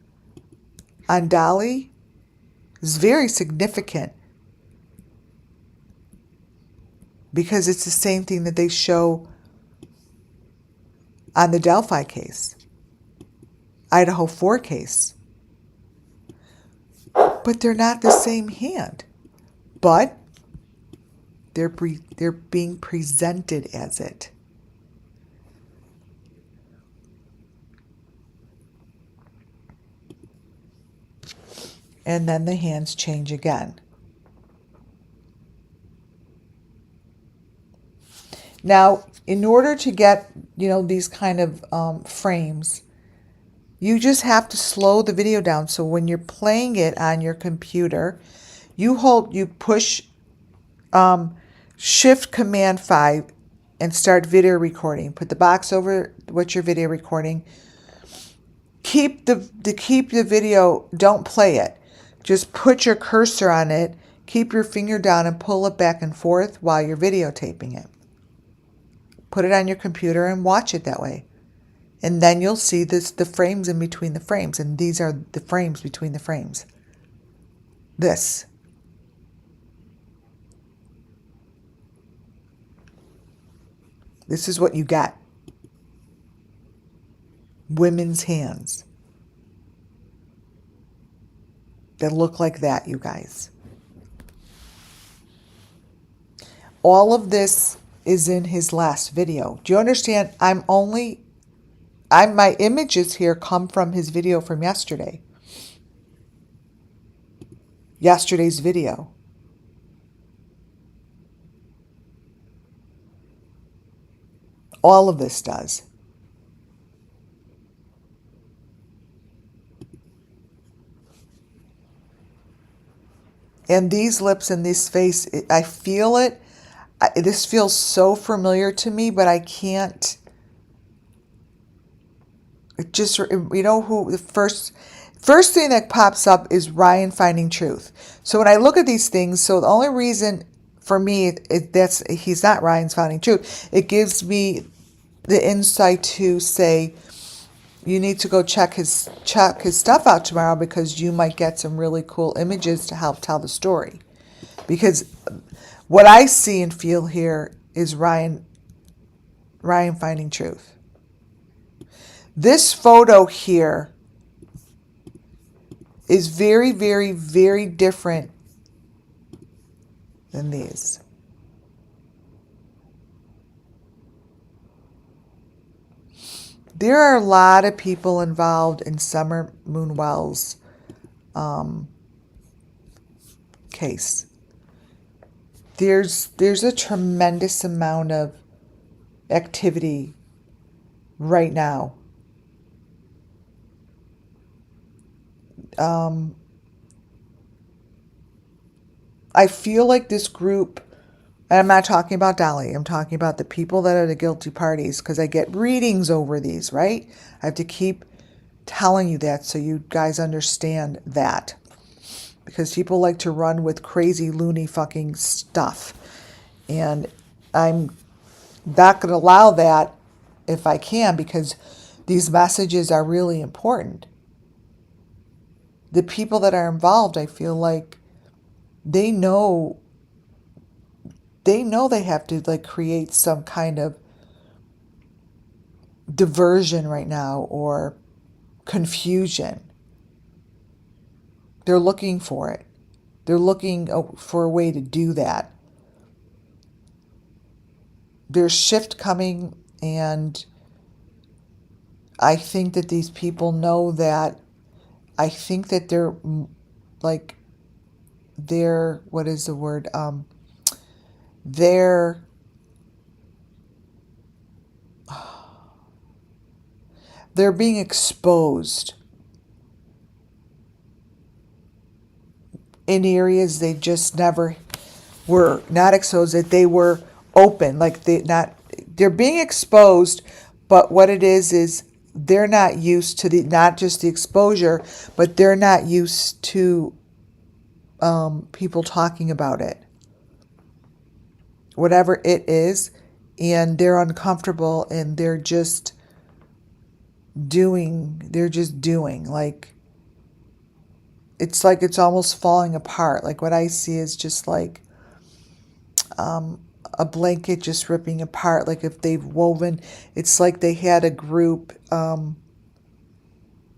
on Dolly is very significant. Because it's the same thing that they show on the Delphi case, Idaho 4 case. But they're not the same hand. But they're being presented as it. And then the hands change again. Now, in order to get, these kind of frames, you just have to slow the video down. So when you're playing it on your computer, you push Shift Command 5 and start video recording. Put the box over what you're video recording. Keep the video, don't play it. Just put your cursor on it, keep your finger down and pull it back and forth while you're videotaping it. Put it on your computer and watch it that way. And then you'll see the frames in between the frames. And these are the frames between the frames. This. This is what you got. Women's hands. That look like that, you guys. All of this is in his last video. Do you understand? My images here come from his video from yesterday. Yesterday's video. All of this does. And these lips and this face, I feel it. This feels so familiar to me, but I can't. It just, you know who the first thing that pops up is Ryan finding truth. So when I look at these things, so the only reason for me that's he's not Ryan's finding truth. It gives me the insight to say you need to go check his stuff out tomorrow because you might get some really cool images to help tell the story. Because what I see and feel here is Ryan finding truth. This photo here is very, very, very different than these. There are a lot of people involved in Summer Moonwell's case. There's a tremendous amount of activity right now. I feel like this group, and I'm not talking about Dolly, I'm talking about the people that are the guilty parties, because I get readings over these, right? I have to keep telling you that so you guys understand that. Because people like to run with crazy, loony fucking stuff. And I'm not going to allow that if I can, because these messages are really important. The people that are involved, I feel like they know they have to like create some kind of diversion right now or confusion. They're looking for it. They're looking for a way to do that. There's shift coming, and I think that these people know that. I think that they're what is the word? They're being exposed in areas they just never were not exposed, that they were open, like they're being exposed, but what it is they're not used to not just the exposure, but they're not used to people talking about it, whatever it is, and they're uncomfortable, and they're just doing like it's almost falling apart. Like what I see is just like a blanket just ripping apart. Like if they've woven, it's like they had a group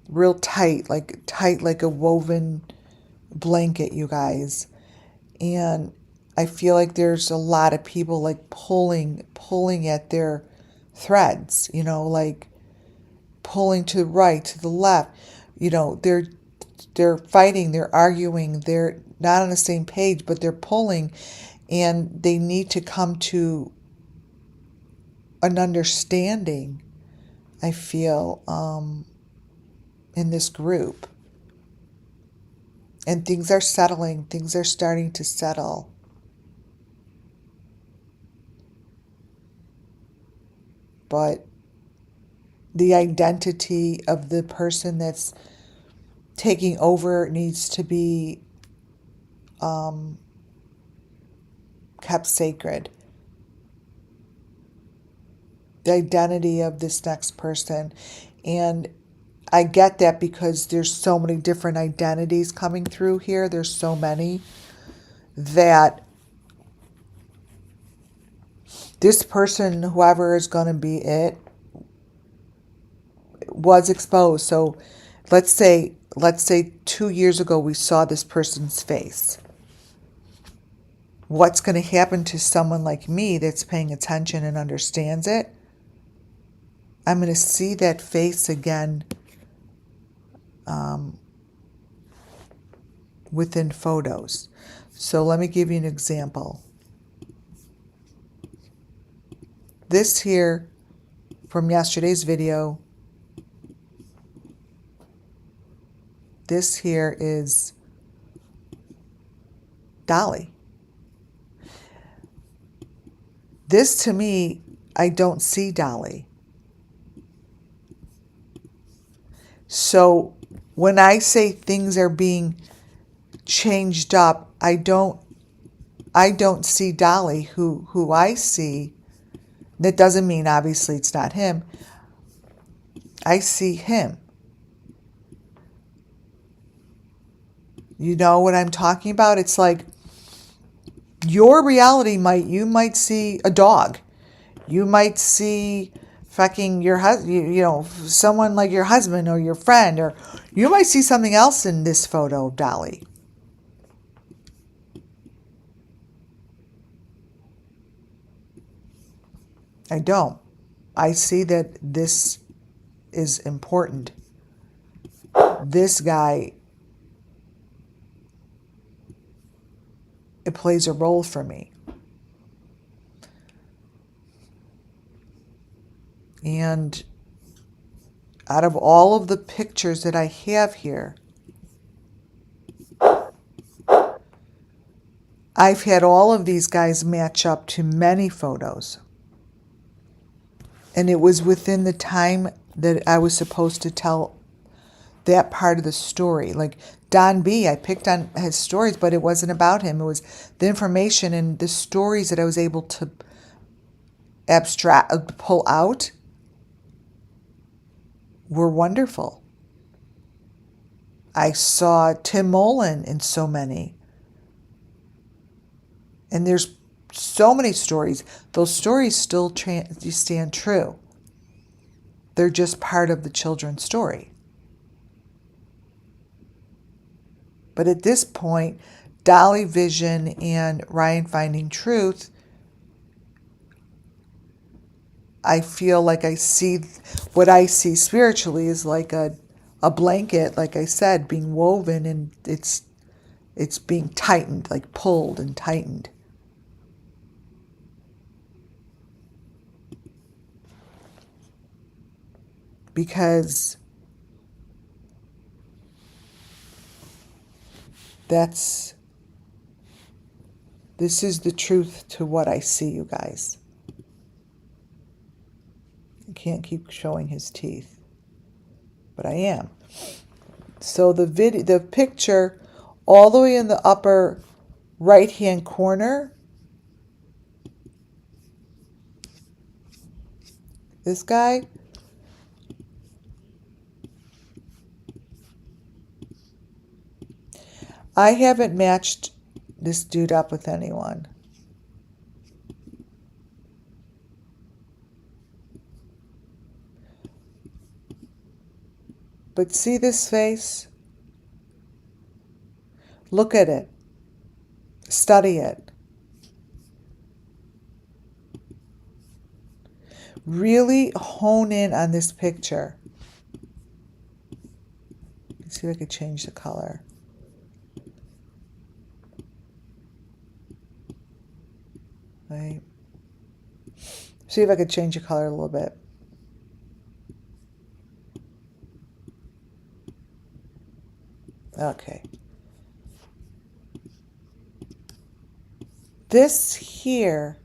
real tight like a woven blanket, you guys. And I feel like there's a lot of people like pulling at their threads, like pulling to the right, to the left. They're fighting, they're arguing, they're not on the same page, but they're pulling, and they need to come to an understanding, I feel, in this group. And things are settling, things are starting to settle. But the identity of the person that's taking over needs to be kept sacred. The identity of this next person. And I get that because there's so many different identities coming through here. There's so many that this person, whoever is going to be it, was exposed. So let's say 2 years ago we saw this person's face. What's going to happen to someone like me that's paying attention and understands it? I'm going to see that face again within photos. So let me give you an example. This here from yesterday's video, this here is Dolly. This to me, I don't see Dolly. So when I say things are being changed up, I don't see Dolly who I see. That doesn't mean obviously it's not him. I see him. You know what I'm talking about? It's like your reality you might see a dog. You might see fucking your husband, someone like your husband or your friend, or you might see something else in this photo of Dolly. I don't. I see that this is important. This guy, it plays a role for me. And out of all of the pictures that I have here, I've had all of these guys match up to many photos. And it was within the time that I was supposed to tell that part of the story. Like Don B, I picked on his stories, but it wasn't about him. It was the information and the stories that I was able to pull out were wonderful. I saw Tim Mullen in so many. And there's so many stories. Those stories still stand true. They're just part of the children's story. But at this point, Dolly Vision and Ryan Finding Truth, I feel like I see what I see spiritually is like a blanket, like I said, being woven, and it's being tightened, like pulled and tightened. Because this is the truth to what I see, you guys. I can't keep showing his teeth, but I am. So the picture all the way in the upper right-hand corner, this guy, I haven't matched this dude up with anyone. But see this face? Look at it. Study it. Really hone in on this picture. Let's see if I could change the color. Right. See if I could change the color a little bit. Okay. This here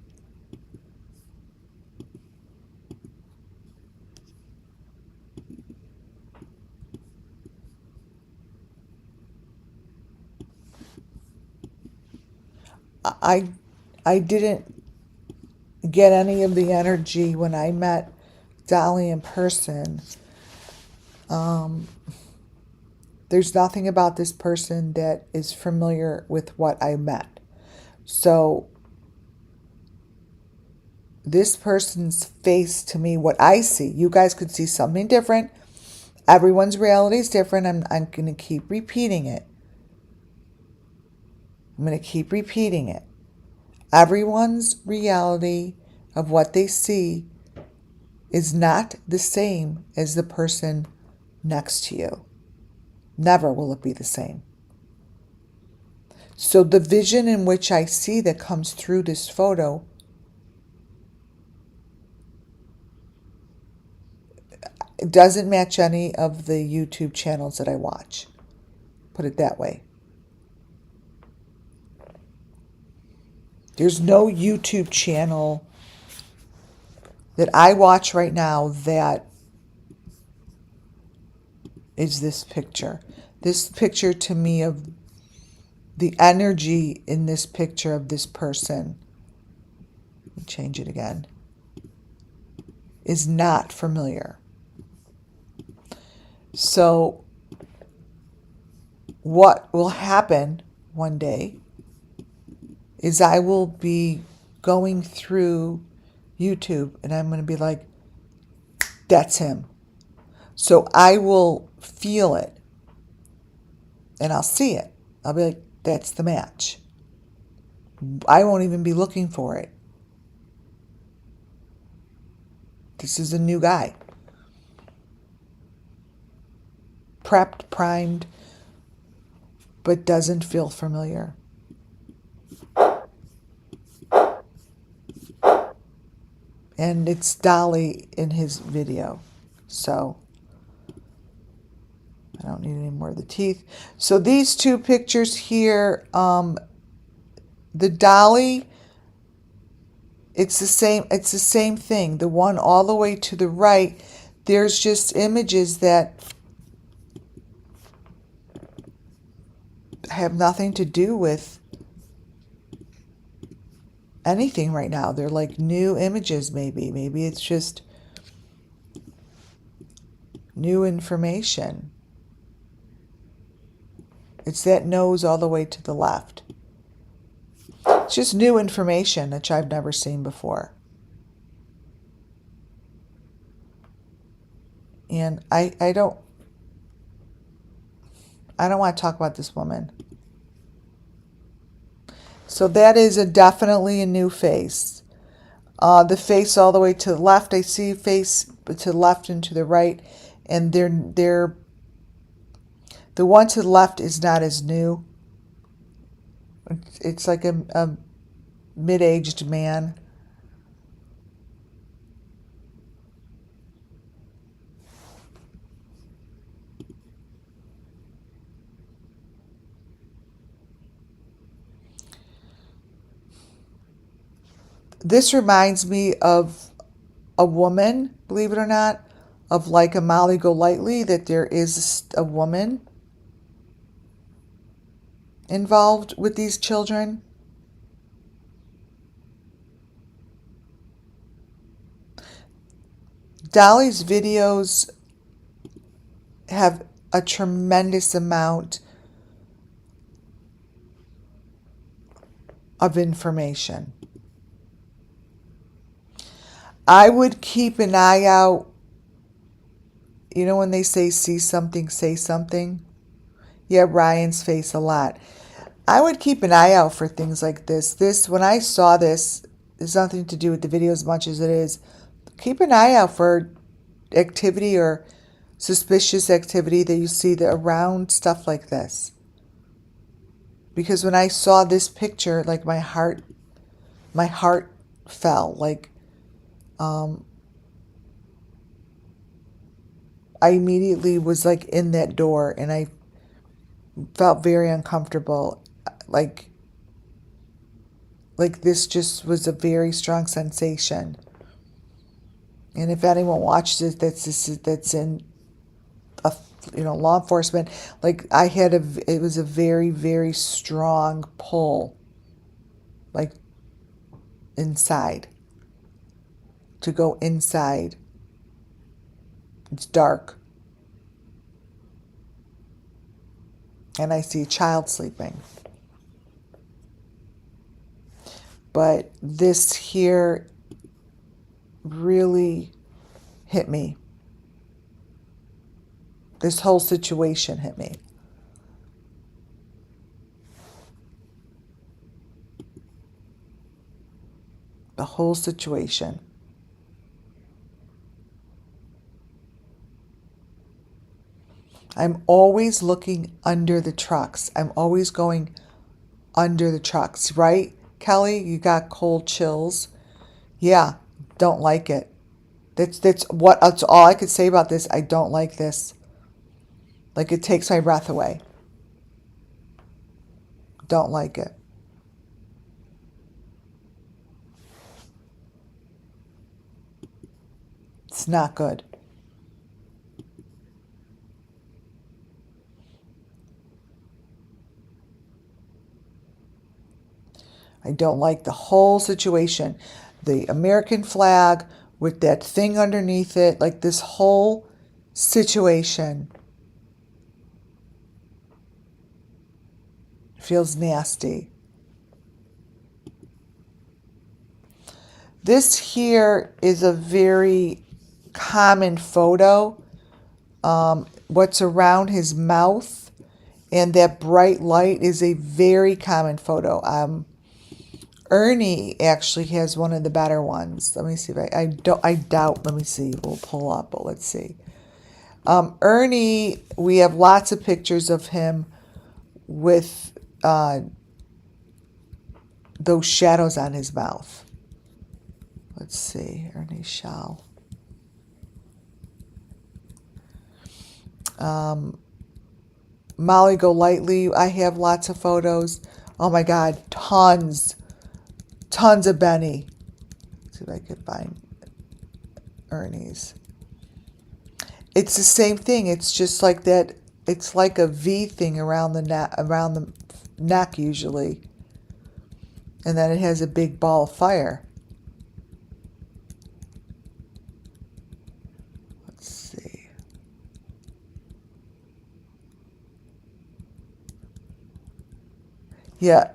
I didn't get any of the energy when I met Dolly in person. There's nothing about this person that is familiar with what I met. So this person's face to me, what I see, you guys could see something different. Everyone's reality is different. I'm going to keep repeating it. I'm going to keep repeating it. Everyone's reality of what they see is not the same as the person next to you. Never will it be the same. So the vision in which I see that comes through this photo doesn't match any of the YouTube channels that I watch. Put it that way. There's no YouTube channel that I watch right now that is this picture. This picture to me of the energy in this picture of this person, let me change it again, is not familiar. So what will happen one day is I will be going through YouTube and I'm going to be like, that's him. So I will feel it and I'll see it. I'll be like, that's the match. I won't even be looking for it. This is a new guy. Prepped, primed, but doesn't feel familiar. And it's Dolly in his video. So I don't need any more of the teeth. So these two pictures here, the Dolly, it's the same thing. The one all the way to the right, there's just images that have nothing to do with anything right now. They're like new images, maybe. Maybe it's just new information. It's that nose all the way to the left. It's just new information that I've never seen before. And I don't want to talk about this woman. So that is definitely a new face. The face all the way to the left, I see face to the left and to the right, and they're the one to the left is not as new. It's like a mid-aged man. This reminds me of a woman, believe it or not, of like a Molly Golightly, that there is a woman involved with these children. Dolly's videos have a tremendous amount of information. I would keep an eye out. You know when they say see something, say something? Yeah, Ryan's face a lot. I would keep an eye out for things like this. When I saw this, there's nothing to do with the video as much as it is. Keep an eye out for activity or suspicious activity that you see around stuff like this. Because when I saw this picture, like my heart fell. Like, I immediately was like in that door and I felt very uncomfortable. Like this just was a very strong sensation. And if anyone watches it that's in law enforcement, like it was a very, very strong pull, like inside, to go inside. It's dark. And I see a child sleeping. But this here really hit me. This whole situation hit me. The whole situation. I'm always looking under the trucks. I'm always going under the trucks, right? Kelly, you got cold chills. Yeah, don't like it. That's all I could say about this. I don't like this. Like, it takes my breath away. Don't like it. It's not good. I don't like the whole situation. The American flag with that thing underneath it, like this whole situation feels nasty. This here is a very common photo. What's around his mouth and that bright light is a very common photo. Ernie actually has one of the better ones. Let me see if I doubt, let me see, we'll pull up, but let's see. Ernie, we have lots of pictures of him with those shadows on his mouth. Let's see, Ernie Shaw. Molly Golightly, I have lots of photos. Oh my God, tons of Benny. Let's see if I could find Ernie's. It's the same thing. It's just like that. It's like a V thing around the neck usually, and then it has a big ball of fire. Let's see. Yeah.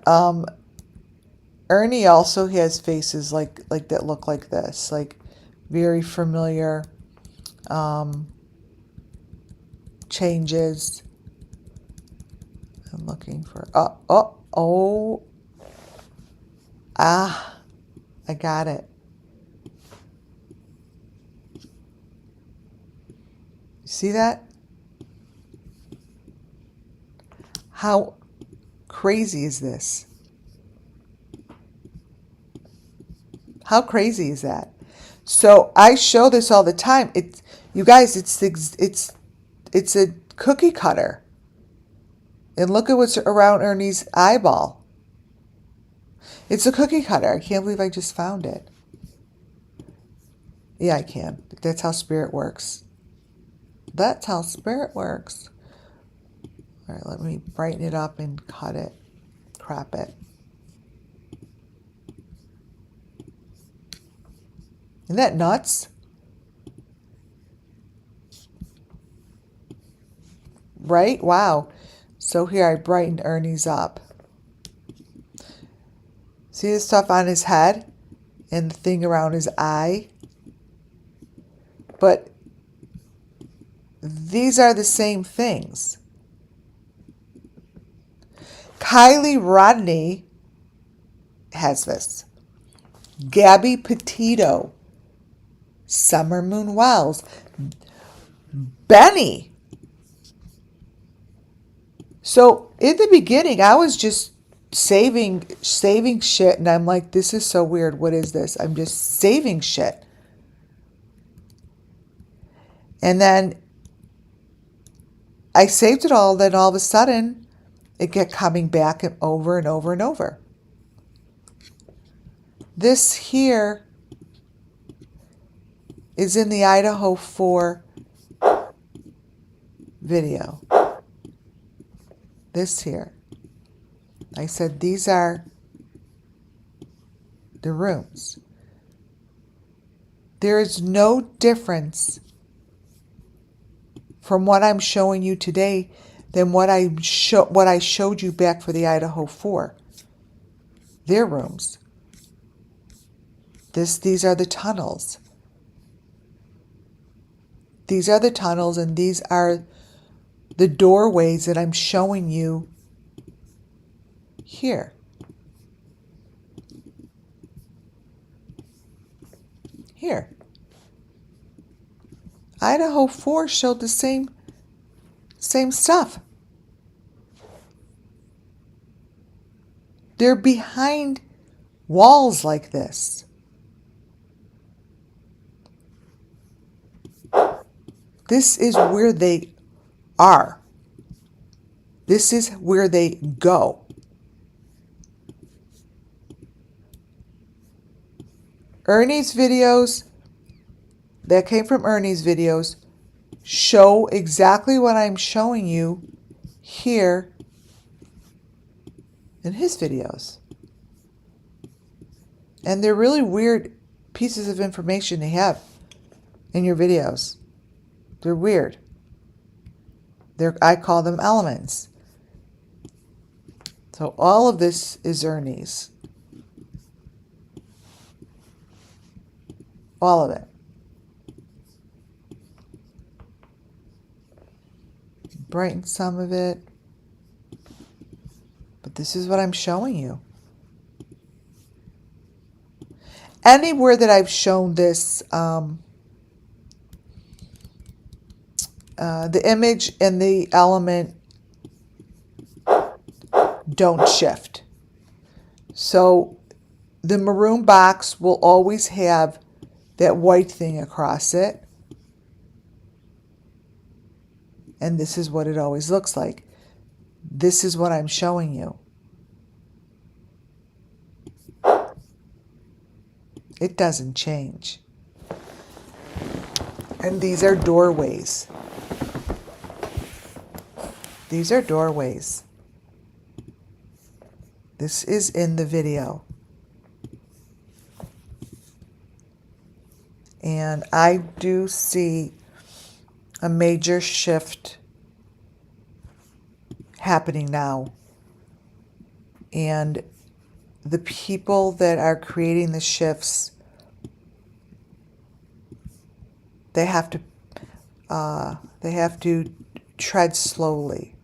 Ernie also has faces like that look like this, like very familiar. Changes. I'm looking for, I got it. See that? How crazy is this? How crazy is that? So I show this all the time. You guys, it's a cookie cutter. And look at what's around Ernie's eyeball. It's a cookie cutter. I can't believe I just found it. Yeah, I can. That's how spirit works. That's how spirit works. All right, let me brighten it up and cut it, crop it. Isn't that nuts? Right? Wow. So here I brightened Ernie's up. See the stuff on his head and the thing around his eye? But these are the same things. Kylie Rodney has this. Gabby Petito. Summer Moon Wells. Benny. So in the beginning, I was just saving shit, and I'm like, this is so weird. What is this? I'm just saving shit. And then I saved it all, then all of a sudden it kept coming back over and over and over. This here is in the Idaho 4 video. This here. I said these are the rooms. There is no difference from what I'm showing you today than what I showed you back for the Idaho 4. Their rooms. These are the tunnels. These are the tunnels, and these are the doorways that I'm showing you here. Here. Idaho 4 showed the same stuff. They're behind walls like this. This is where they are. This is where they go. Ernie's videos, that came from Ernie's videos show exactly what I'm showing you here in his videos. And they're really weird pieces of information to have in your videos. They're weird. I call them elements. So all of this is Ernie's. All of it. Brighten some of it. But this is what I'm showing you. Anywhere that I've shown this, the image and the element don't shift. So the maroon box will always have that white thing across it. And this is what it always looks like. This is what I'm showing you. It doesn't change. And these are doorways. These are doorways. This is in the video. And I do see a major shift happening now. And the people that are creating the shifts, they have to tread slowly.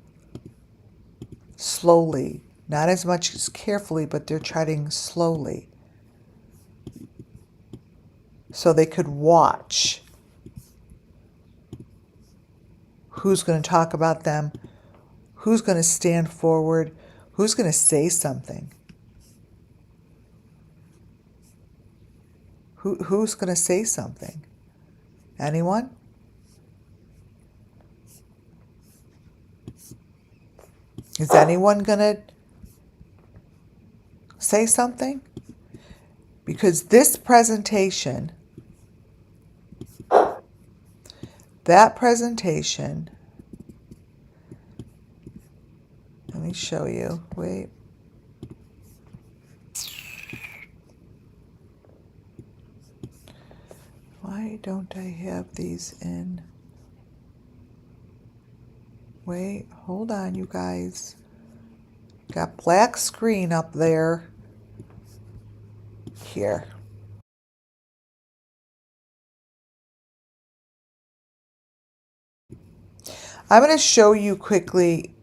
Slowly. Not as much as carefully, but they're treading slowly. So they could watch who's going to talk about them, who's going to stand forward, who's going to say something. Who's going to say something? Anyone? Is anyone going to say something? Because this presentation, that presentation, let me show you. Wait. Why don't I have these in? Wait, hold on, you guys. Got black screen up there. Here. I'm going to show you quickly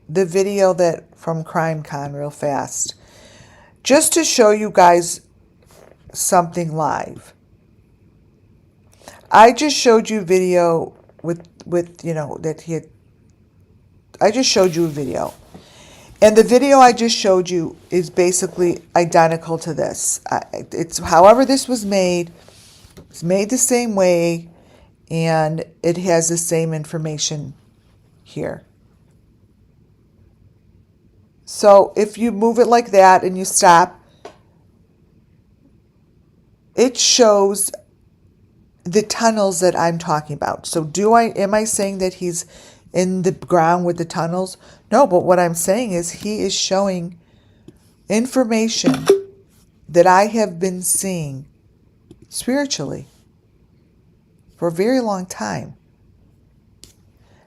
the video from CrimeCon real fast. Just to show you guys something live. I just showed you video with that he had. I just showed you a video. And the video I just showed you is basically identical to this. It's however this was made. It's made the same way, and it has the same information here. So if you move it like that and you stop, it shows the tunnels that I'm talking about. So am I saying that he's in the ground with the tunnels? No, but what I'm saying is he is showing information that I have been seeing spiritually for a very long time.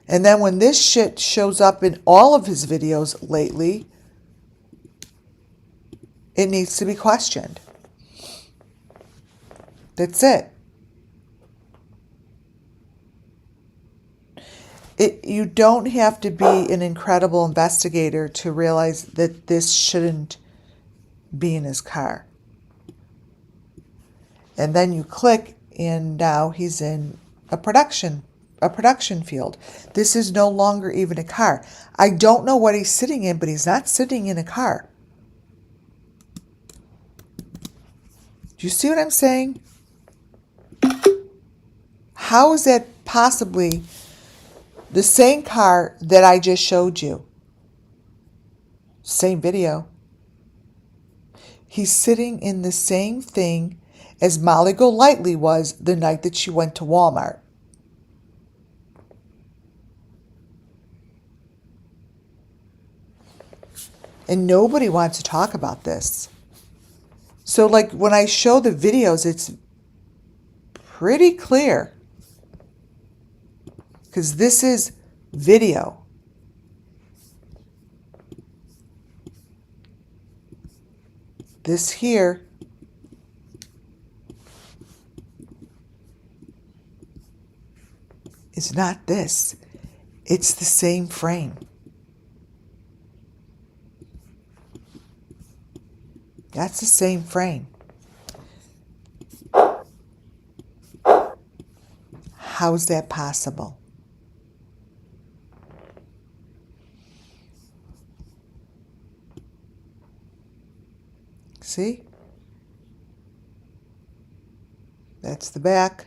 And then when this shit shows up in all of his videos lately, it needs to be questioned. That's it. You don't have to be an incredible investigator to realize that this shouldn't be in his car. And then you click, and now he's in a production field. This is no longer even a car. I don't know what he's sitting in, but he's not sitting in a car. Do you see what I'm saying? How is that possibly the same car that I just showed you? Same video. He's sitting in the same thing as Molly Golightly was the night that she went to Walmart. And nobody wants to talk about this. So like when I show the videos, it's pretty clear. Because this is video. This here is not this. It's the same frame. That's the same frame. How's that possible? See? That's the back.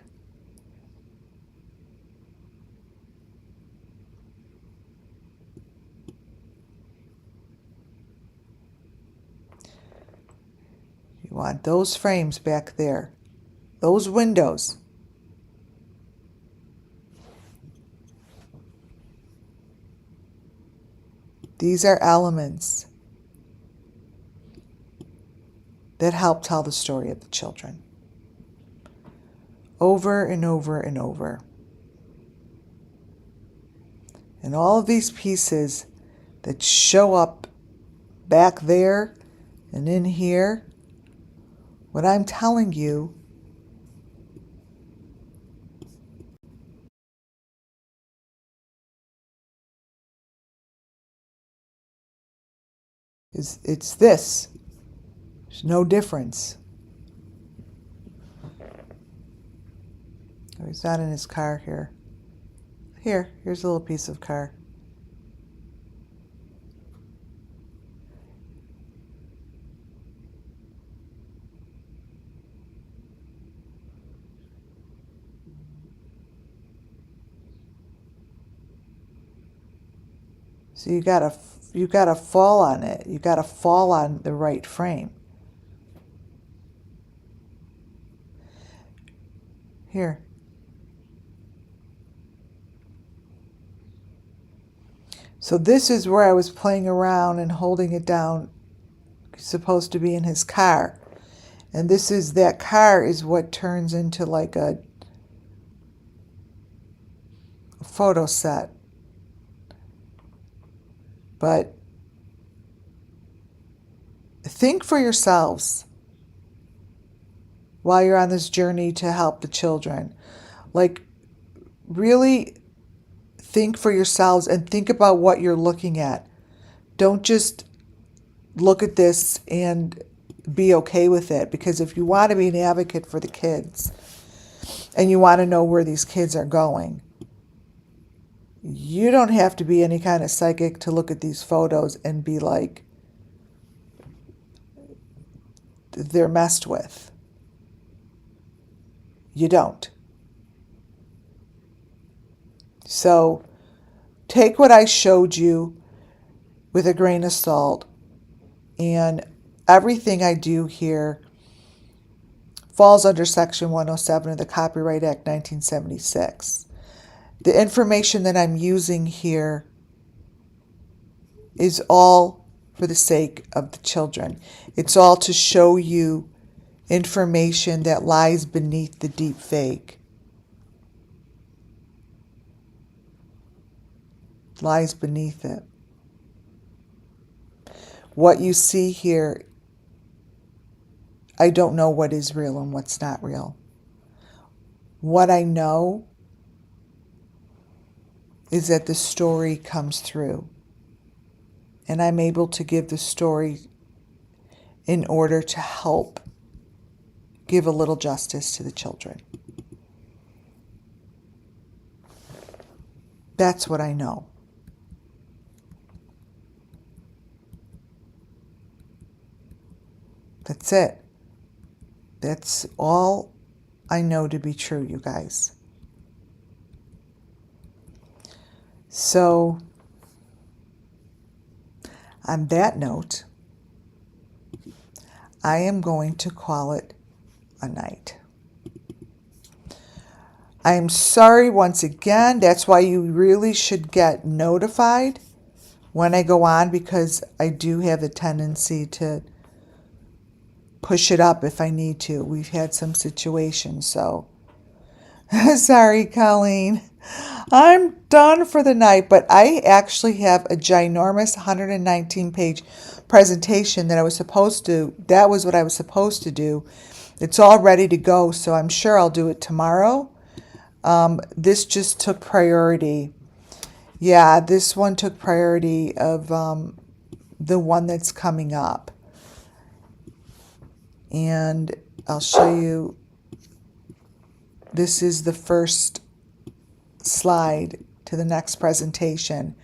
You want those frames back there. Those windows. These are elements that help tell the story of the children. Over and over and over. And all of these pieces that show up back there and in here, what I'm telling you is it's this. There's no difference. Oh, he's not in his car here. Here's a little piece of car. So you gotta fall on it. You gotta fall on the right frame. Here. So this is where I was playing around and holding it down. It's supposed to be in his car. And that car is what turns into like a photo set. But think for yourselves while you're on this journey to help the children. Like, really think for yourselves and think about what you're looking at. Don't just look at this and be okay with it. Because if you want to be an advocate for the kids and you want to know where these kids are going, you don't have to be any kind of psychic to look at these photos and be like, they're messed with. You don't. So take what I showed you with a grain of salt, and everything I do here falls under Section 107 of the Copyright Act 1976. The information that I'm using here is all for the sake of the children. It's all to show you information that lies beneath the deep fake. Lies beneath it. What you see here, I don't know what is real and what's not real. What I know is that the story comes through. And I'm able to give the story in order to help give a little justice to the children. That's what I know. That's it. That's all I know to be true, you guys. So, on that note, I am going to call it a night. I am sorry once again. That's why you really should get notified when I go on, because I do have a tendency to push it up if I need to. We've had some situations, so sorry, Colleen. I'm done for the night, but I actually have a ginormous 119-page presentation that that was what I was supposed to do. It's all ready to go, so I'm sure I'll do it tomorrow. This just took priority. Yeah, this one took priority of the one that's coming up. And I'll show you. This is the first slide to the next presentation.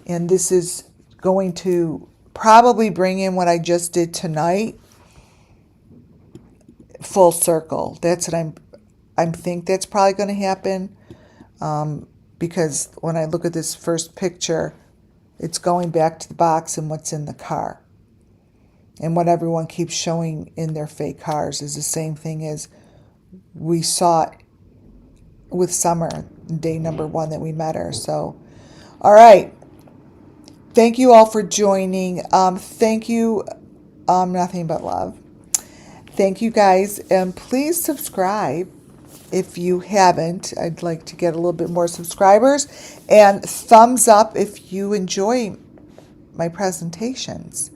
And this is going to probably bring in what I just did tonight full circle. That's what I think that's probably going to happen, because when I look at this first picture, it's going back to the box and what's in the car. And what everyone keeps showing in their fake cars is the same thing as we saw it with Summer, day number 1 that we met her. So, all right. Thank you all for joining. Thank you. Nothing but love. Thank you guys. And please subscribe if you haven't. I'd like to get a little bit more subscribers. And thumbs up if you enjoy my presentations.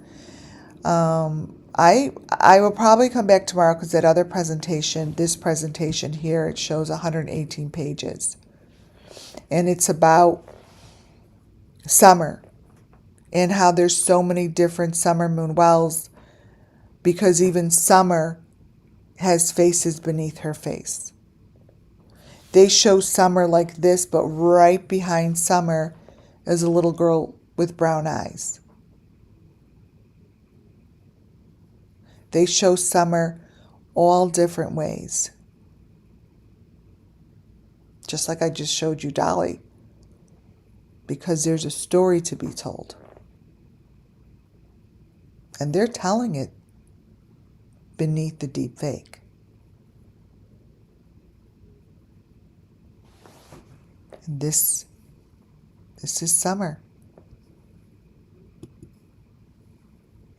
I will probably come back tomorrow because that other presentation, this presentation here, it shows 118 pages. And it's about summer and how there's so many different summer moon wells, because even Summer has faces beneath her face. They show Summer like this, but right behind Summer is a little girl with brown eyes. They show Summer all different ways. Just like I just showed you Dolly. Because there's a story to be told. And they're telling it beneath the deep fake. And this is Summer.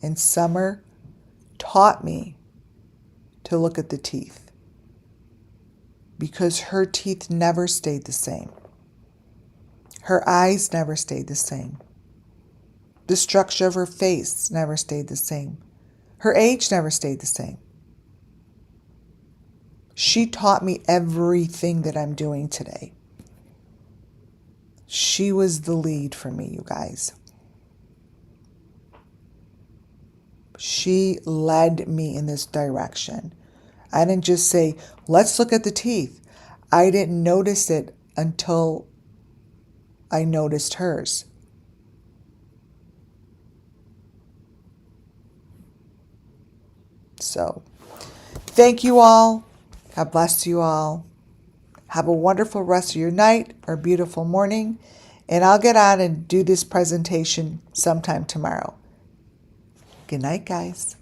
And Summer taught me to look at the teeth, because her teeth never stayed the same. Her eyes never stayed the same. The structure of her face never stayed the same. Her age never stayed the same. She taught me everything that I'm doing today. She was the lead for me, you guys. She led me in this direction. I didn't just say, let's look at the teeth. I didn't notice it until I noticed hers. So, thank you all. God bless you all. Have a wonderful rest of your night or beautiful morning. And I'll get on and do this presentation sometime tomorrow. Good night, guys.